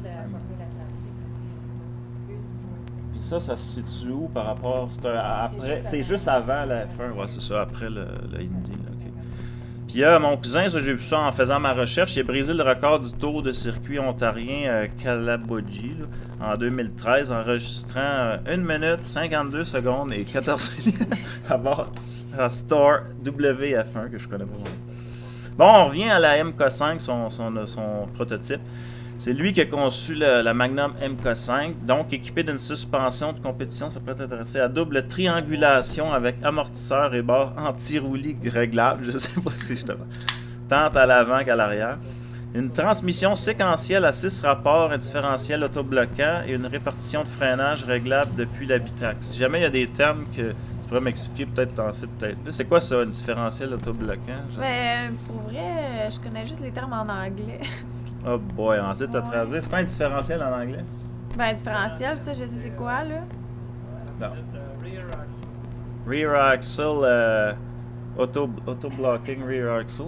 Puis ça se situe où par rapport... C'est juste avant la F1. Ouais, c'est ça, après le Indy. Là, okay. Puis mon cousin, ça, j'ai vu ça en faisant ma recherche, il a brisé le record du tour de circuit ontarien Calabogie en 2013, enregistrant 1 minute 52 secondes et 14 minutes à bord à Store WF1, que je connais pas vraiment. Bon, on revient à la MK5, son prototype. C'est lui qui a conçu la Magnum MK5, donc équipé d'une suspension de compétition, ça peut t'intéresser, à double triangulation avec amortisseur et barre anti-roulis réglables, je sais pas si je te vois, tant à l'avant qu'à l'arrière. Une transmission séquentielle à 6 rapports, un différentiel autobloquant et une répartition de freinage réglable depuis l'habitacle. Si jamais il y a des termes que tu pourrais m'expliquer, peut-être t'en sais, peut-être plus. C'est quoi ça, un différentiel autobloquant? Ben, pour vrai, je connais juste les termes en anglais. Oh boy, ensuite t'as traduit. C'est pas un différentiel en anglais? Ben, différentiel, ça, je sais c'est quoi, là? Non. Rear axle. Rear axle, auto-blocking rear axle,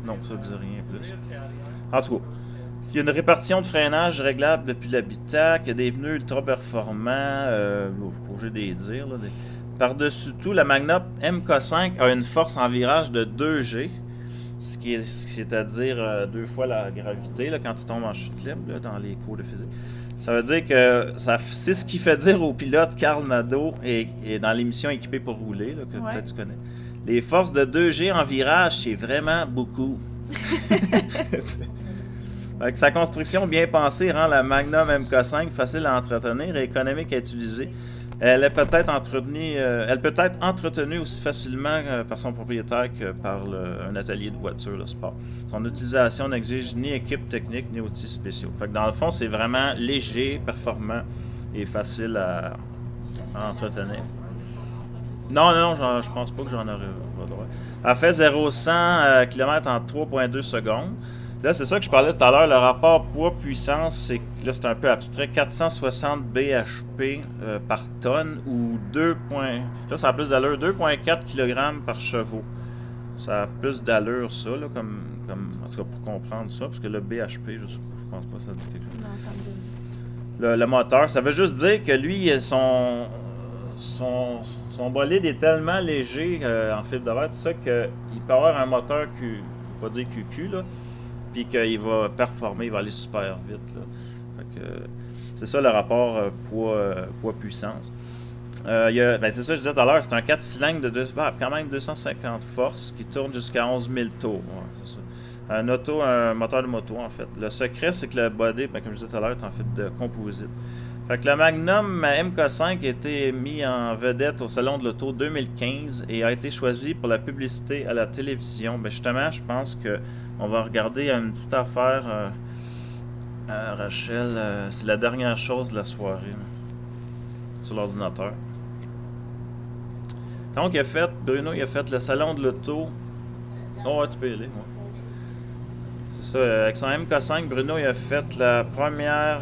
non, ça ne dit rien plus. En tout cas, il y a une répartition de freinage réglable depuis l'habitacle, il y a des pneus ultra performants, j'ai des dires. Là, Par-dessus tout, la Magnum MK5 a une force en virage de 2G, c'est-à-dire 2 fois la gravité là, quand tu tombes en chute libre là, dans les cours de physique. Ça veut dire que c'est ce qui fait dire au pilote Carl Nadeau et dans l'émission Équipé pour rouler, là, que peut-être tu connais. Les forces de 2G en virage, c'est vraiment beaucoup. Avec sa construction bien pensée rend la Magnum MK5 facile à entretenir et économique à utiliser. Elle peut être entretenue aussi facilement par son propriétaire que par un atelier de voiture de sport. Son utilisation n'exige ni équipe technique ni outils spéciaux. Fait que dans le fond, c'est vraiment léger, performant et facile à entretenir. Non, je pense pas que j'en aurais le droit. Elle fait 0-100 km en 3,2 secondes. Là, c'est ça que je parlais tout à l'heure, le rapport poids-puissance, là, c'est un peu abstrait, 460 bhp par tonne ou là, ça a plus d'allure, 2,4 kg par chevaux. Ça a plus d'allure, ça, là, en tout cas, pour comprendre ça, parce que le bhp, je pense pas, ça dit quelque chose. Non, ça me dit. le moteur. Ça veut juste dire que lui, son bolide est tellement léger en fibre de verre, tout ça, qu'il peut avoir un moteur je ne vais pas dire QQ, là, puis qu'il va performer, il va aller super vite. Là. Fait que, c'est ça le rapport poids-puissance. C'est ça que je disais tout à l'heure, c'est un 4 cylindres de quand même 250 forces qui tourne jusqu'à 11 000 tours. Ouais, c'est ça. Un moteur de moto en fait. Le secret, c'est que le body, comme je disais tout à l'heure, est en fait de composite. Fait que le Magnum MK5 a été mis en vedette au Salon de l'Auto 2015 et a été choisi pour la publicité à la télévision. Justement, je pense qu'on va regarder une petite affaire, Rachel, c'est la dernière chose de la soirée, là, sur l'ordinateur. Donc, Bruno, il a fait le Salon de l'Auto. Oh, ouais, tu peux y aller, moi. Ça, avec son MK5, Bruno il a fait la première.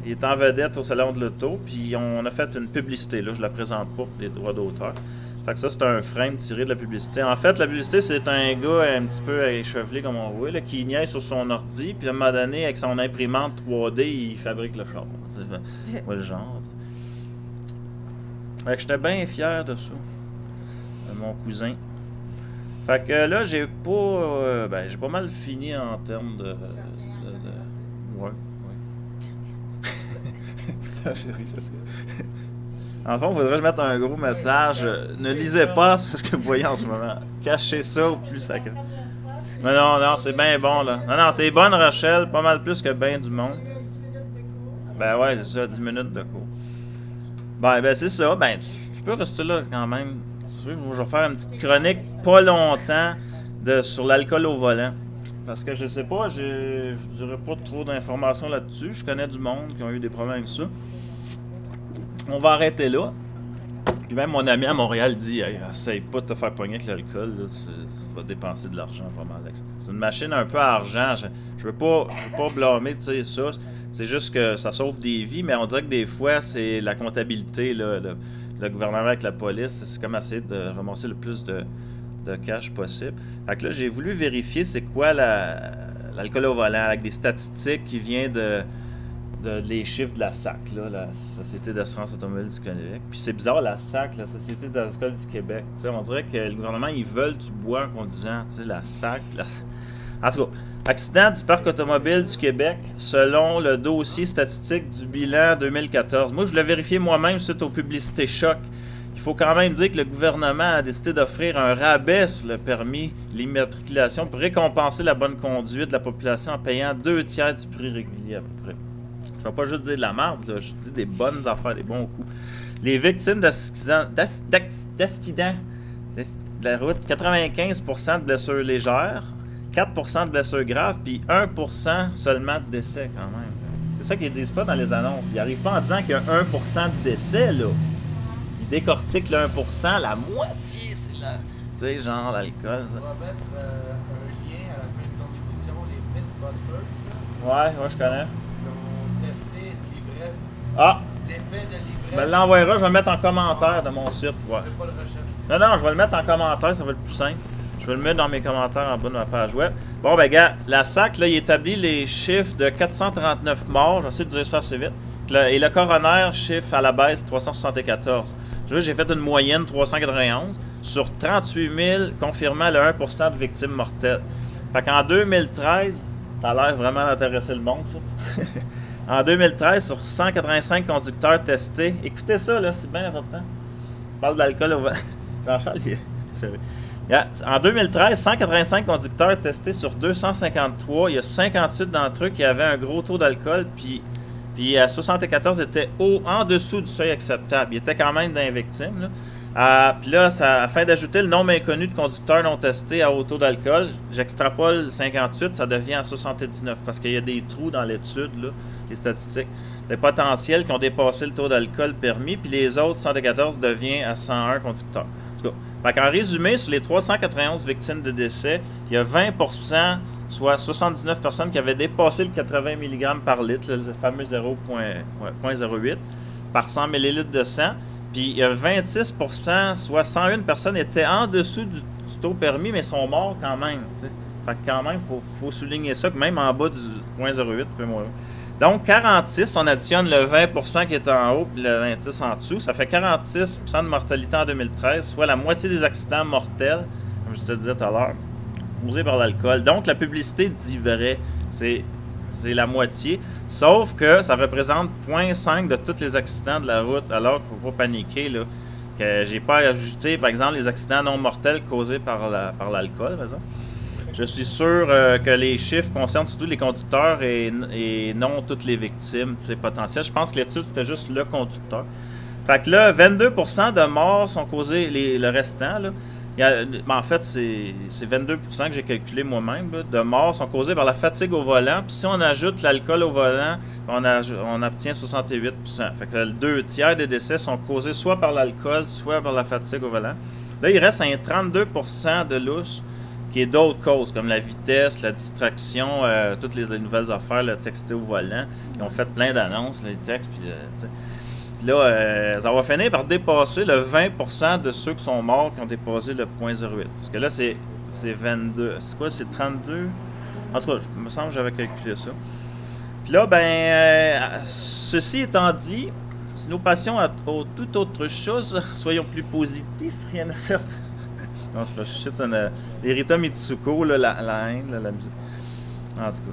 Il est en vedette au Salon de l'Auto, puis on a fait une publicité. Là, je la présente pas pour les droits d'auteur. Fait que ça, c'est un frame tiré de la publicité. En fait, la publicité, c'est un gars un petit peu échevelé, comme on voit, là, qui niaise sur son ordi, puis à un moment donné, avec son imprimante 3D, il fabrique le char. Ouais, le genre. Fait que j'étais bien fier de ça. De mon cousin. Fait que là, j'ai pas mal fini en termes de ouais. En fond, il faudrait que je mette un gros message. Ne lisez pas ce que vous voyez en ce moment. Cachez ça au plus sacré. Non, c'est bien bon, là. Non, t'es bonne, Rachel. Pas mal plus que bien du monde. Ben ouais, c'est ça, 10 minutes de cours. Ben c'est ça. Tu peux rester là quand même. Je vais faire une petite chronique pas longtemps sur l'alcool au volant. Parce que je sais pas, je dirais pas trop d'informations là-dessus. Je connais du monde qui ont eu des problèmes avec ça. On va arrêter là. Puis même mon ami à Montréal dit hey, essaye pas de te faire pogner avec l'alcool, là, tu vas dépenser de l'argent pas mal avec ça. C'est une machine un peu à argent. Je veux pas blâmer ça. C'est juste que ça sauve des vies, mais on dirait que des fois c'est la comptabilité, là, le gouvernement avec la police, c'est comme essayer de ramasser le plus de cash possible. Fait que là, j'ai voulu vérifier c'est quoi l'alcool au volant avec des statistiques qui viennent de les chiffres de la SAC, là, la Société d'assurance automobile du Québec. Puis c'est bizarre, la SAC, la Société d'alcool du Québec. T'sais, on dirait que le gouvernement, ils veulent que tu bois en conduisant. La SAC, En tout cas, accident du parc automobile du Québec selon le dossier statistique du bilan 2014. Moi, je l'ai vérifié moi-même suite aux publicités choc. Il faut quand même dire que le gouvernement a décidé d'offrir un rabais sur le permis, l'immatriculation, pour récompenser la bonne conduite de la population en payant 2/3 du prix régulier à peu près. Je ne vais pas juste dire de la merde, là, je dis des bonnes affaires, des bons coups. Les victimes d'accidents de la route, 95% de blessures légères, 4% de blessures graves, puis 1% seulement de décès quand même. C'est ça qu'ils disent pas dans les annonces. Ils n'arrivent pas en disant qu'il y a 1% de décès, là. Ils décortiquent le 1%, la moitié, c'est là. Tu sais, genre l'alcool, ça. On va mettre un lien à la fin de ton émission, les Mythbusters. Ouais, je connais. Tester l'ivresse. Ah! L'effet de l'ivresse. Je me l'envoierai, je vais le mettre en commentaire de mon site. Ouais. Je vais pas le rechercher. Non, je vais le mettre en commentaire, ça va être plus simple. Je vais le mettre dans mes commentaires en bas de ma page web. Bon, gars, la SAC, là, il établit les chiffres de 439 morts. J'essaie de dire ça assez vite. Et le coroner chiffre à la baisse 374. J'ai fait une moyenne 391 sur 38 000 confirmant le 1% de victimes mortelles. Fait qu'en 2013, ça a l'air vraiment d'intéresser le monde, ça. En 2013, sur 185 conducteurs testés, écoutez ça, là, c'est bien important. On parle de l'alcool au volant. Jean-Charles, En 2013, 185 conducteurs testés sur 253. Il y a 58 d'entre eux qui avaient un gros taux d'alcool, puis à 74 étaient en dessous du seuil acceptable. Il était quand même dans les victimes, là. Puis là, afin d'ajouter le nombre inconnu de conducteurs non testés à haut taux d'alcool, j'extrapole 58, ça devient à 79 parce qu'il y a des trous dans l'étude, là, les statistiques. Les potentiels qui ont dépassé le taux d'alcool permis, puis les autres, 114, devient à 101 conducteurs. En tout cas, en résumé, sur les 391 victimes de décès, il y a 20%, soit 79 personnes qui avaient dépassé le 80 mg par litre, le fameux 0,08 par 100 ml de sang. Puis il y a 26%, soit 101 personnes étaient en dessous du taux permis, mais sont morts quand même. T'sais. Fait que quand même, il faut souligner ça, que même en bas du 0,08, tu peux mourir. Donc, 46, on additionne le 20% qui est en haut puis le 26 en dessous. Ça fait 46% de mortalité en 2013, soit la moitié des accidents mortels, comme je te disais tout à l'heure, causés par l'alcool. Donc, la publicité dit vrai. C'est la moitié. Sauf que ça représente 0,5 de tous les accidents de la route. Alors qu'il ne faut pas paniquer, là. Que j'ai pas ajouté, par exemple, les accidents non mortels causés par l'alcool, par exemple. Je suis sûr que les chiffres concernent surtout les conducteurs et non toutes les victimes potentielles. Je pense que l'étude, c'était juste le conducteur. Fait que là, 22% de morts sont causés, le restant, là. En fait, c'est 22% que j'ai calculé moi-même, là, de morts sont causés par la fatigue au volant. Puis si on ajoute l'alcool au volant, on obtient 68%. Fait que le 2 tiers des décès sont causés soit par l'alcool, soit par la fatigue au volant. Là, il reste un 32% de lousse qui est d'autres causes, comme la vitesse, la distraction, toutes les nouvelles affaires, le texter au volant. Ils ont fait plein d'annonces, les textes, puis là, ça va finir par dépasser le 20% de ceux qui sont morts qui ont dépassé le 0.08. Parce que là, c'est 22. C'est quoi? C'est 32? En tout cas, il me semble que j'avais calculé ça. Puis là, ceci étant dit, si nous passions à toute autre chose, soyons plus positifs, rien de certain. Non, c'est pas shit, les Rita Mitsuko, là, la haine, la musique. En tout cas.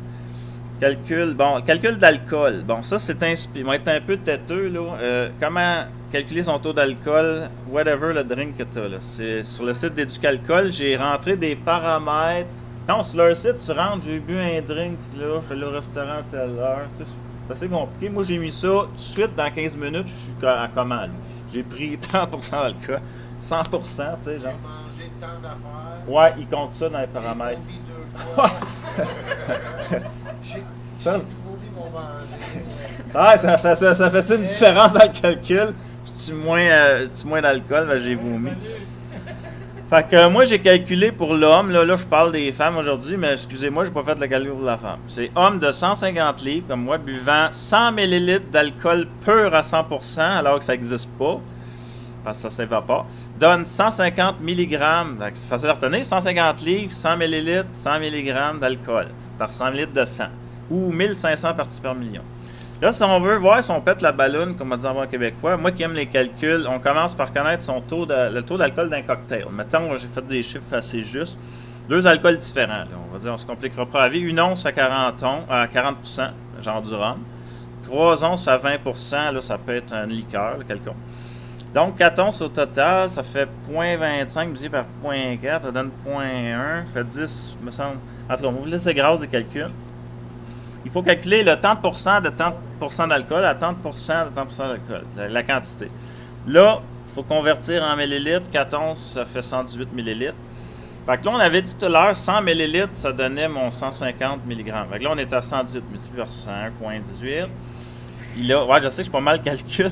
Calcul d'alcool. Bon, ça, c'est il va être un peu têteux, là. Comment calculer son taux d'alcool, whatever le drink que tu as, là. C'est sur le site d'Éducalcool, j'ai rentré des paramètres. Non, sur leur site, tu rentres, j'ai bu un drink, là, je suis allé au restaurant à telle heure. C'est assez compliqué. Moi, j'ai mis ça tout de suite, dans 15 minutes, je suis en commande. J'ai pris tant % d'alcool. 100%, tu sais, genre. J'ai mangé tant d'affaires. Ouais, ils comptent ça dans les paramètres. J'ai vomi 2 fois. J'ai vomi mon manger. Ah, ça fait une différence dans le calcul? Tu moins d'alcool, j'ai vomi. Fait que moi, j'ai calculé pour l'homme, là, je parle des femmes aujourd'hui, mais excusez-moi, j'ai pas fait le calcul pour la femme. C'est homme de 150 livres, comme moi, buvant 100 ml d'alcool pur à 100%, alors que ça n'existe pas, parce que ça s'évapore, donne 150 mg, c'est facile à retenir, 150 livres, 100 ml, 100 mg d'alcool par 100 ml de sang, ou 1500 parties par million. Là, si on veut voir si on pète la balloune, comme on dit en bon québécois, moi qui aime les calculs, on commence par connaître le taux d'alcool d'un cocktail. Mettons, j'ai fait des chiffres assez justes. 2 alcools différents, là. On va dire, on se compliquera pas la vie. Une once à 40%, genre du rhum. 3 onces à 20%, là, ça peut être une liqueur, quelconque. Donc, 4 onces au total, ça fait 0.25 divisé par 0.4, ça donne 0.1, ça fait 10, me semble. En tout cas, on va vous laisser grâce des calculs. Il faut calculer le tant de pourcent de tant de pourcent d'alcool à tant de pourcent de tant de pourcent d'alcool, la quantité. Là, il faut convertir en millilitres. 4 onces, ça fait 118 millilitres. Fait que là, on avait dit tout à l'heure, 100 millilitres, ça donnait mon 150 mg. Fait que là, on est à 118 multiplié par 100,18. Puis là, ouais, je sais que je suis pas mal calcul.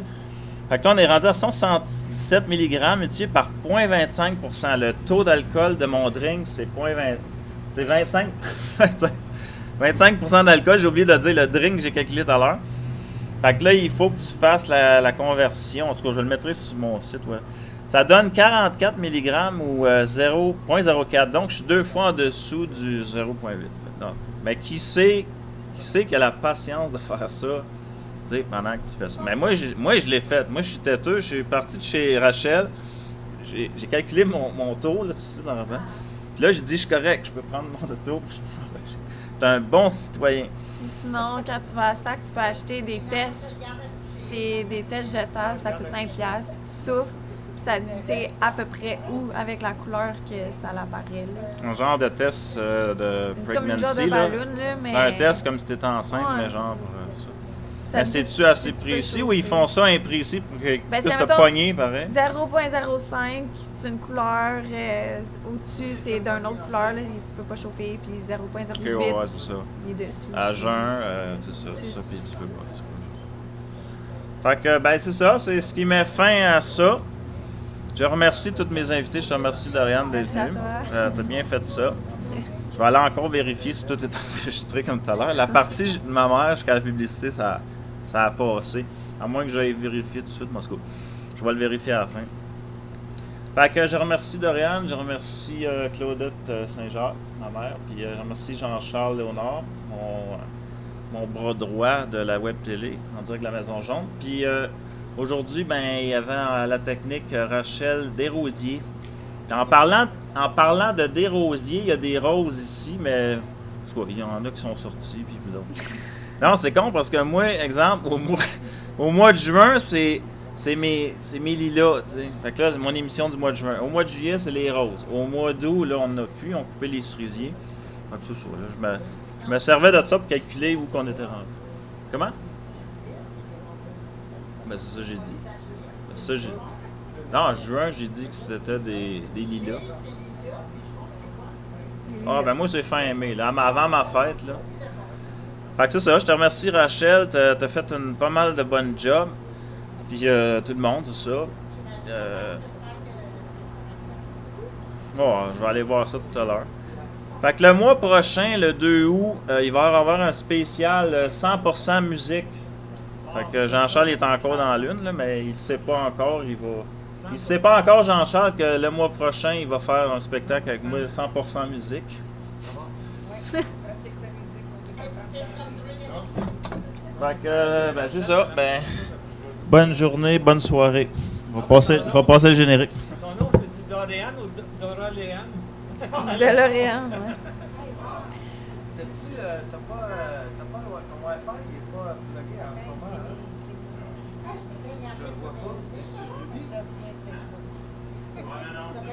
Fait que là, on est rendu à 177 mg multiplié par 0,25%. Le taux d'alcool de mon drink, c'est 0,20. C'est 25. 25% d'alcool, j'ai oublié de dire le drink que j'ai calculé tout à l'heure. Fait que là, il faut que tu fasses la conversion. En tout cas, je le mettrai sur mon site. Ouais. Ça donne 44 mg ou 0,04. Donc, je suis 2 fois en dessous du 0,8. Mais qui sait qui a la patience de faire ça pendant que tu fais ça? Mais moi, je l'ai fait. Moi, je suis têteux. Je suis parti de chez Rachel. J'ai calculé mon taux, là, tu sais, dans le plan. Puis là, j'ai dit, je suis correct. Je peux prendre mon taux. T'es un bon citoyen. Sinon, quand tu vas à SAC, tu peux acheter des tests. C'est des tests jetables, ça coûte 5$. Tu souffles, puis ça te dit t'es à peu près où avec la couleur que ça l'apparaît. Un genre de test de pregnancy. Comme une genre de ballon, là, mais... Un test comme si t'étais enceinte, ouais. mais genre... Ça mais c'est-tu assez précis ou ils font ça imprécis pour que tu te pogner, pareil? 0,05, c'est une couleur. Au-dessus, c'est d'une autre couleur. Là, tu peux pas chauffer. Puis 0,08, okay, ouais, c'est ça. Il est dessus. À jeun, c'est ça. Puis tu peux pas. Fait que, ben c'est ça. C'est ce qui met fin à ça. Je remercie tous mes invités. Je te remercie, Doriane, d'être venue. T'as bien fait ça. Je vais aller encore vérifier si tout est enregistré comme tout à l'heure. La partie de ma mère jusqu'à la publicité, ça a passé. À moins que j'aille vérifier tout de suite, Moscou. Je vais le vérifier à la fin. Fait que je remercie Doriane, je remercie Claudette Saint-Jacques, ma mère, puis je remercie Jean-Charles Léonard, mon bras droit de la web télé, en direct de la Maison Jaune. Puis aujourd'hui, ben, il y avait à la technique Rachel Desrosiers. Puis en parlant de Desrosiers, il y a des roses ici, mais il y en a qui sont sortis, puis d'autres. Non, c'est con parce que moi, exemple, au mois de juin, c'est mes lilas, tu sais. Fait que là, c'est mon émission du mois de juin. Au mois de juillet, c'est les roses. Au mois d'août, là, on n'a plus, on coupait les cerisiers. Fait que c'est ça, là, je me servais de ça pour calculer où qu'on était rendu. Comment? Ben, c'est ça que j'ai dit. Non, en juin, j'ai dit que c'était des lilas. Ah, ben moi, c'est fin mai, là, avant ma fête, là. Fait que c'est ça, je te remercie, Rachel. T'as fait pas mal de bonnes jobs. Puis tout le monde, tout ça. Je vais aller voir ça tout à l'heure. Fait que le mois prochain, le 2 août, il va y avoir un spécial 100% musique. Fait que Jean-Charles est encore dans l'une, là, mais il ne sait pas encore. Il sait pas encore, Jean-Charles, que le mois prochain, il va faire un spectacle avec moi 100% musique. Fait que, ben c'est ça. Ben, bonne journée, bonne soirée. Je vais passer le générique. Son nom, c'est-tu Dorian ou Doroléane? DeLorean, ouais. T'as pas ton Wi-Fi, il est pas plugué en ce moment, hein? Je le vois pas. C'est sur Ruby. Ouais, non, c'est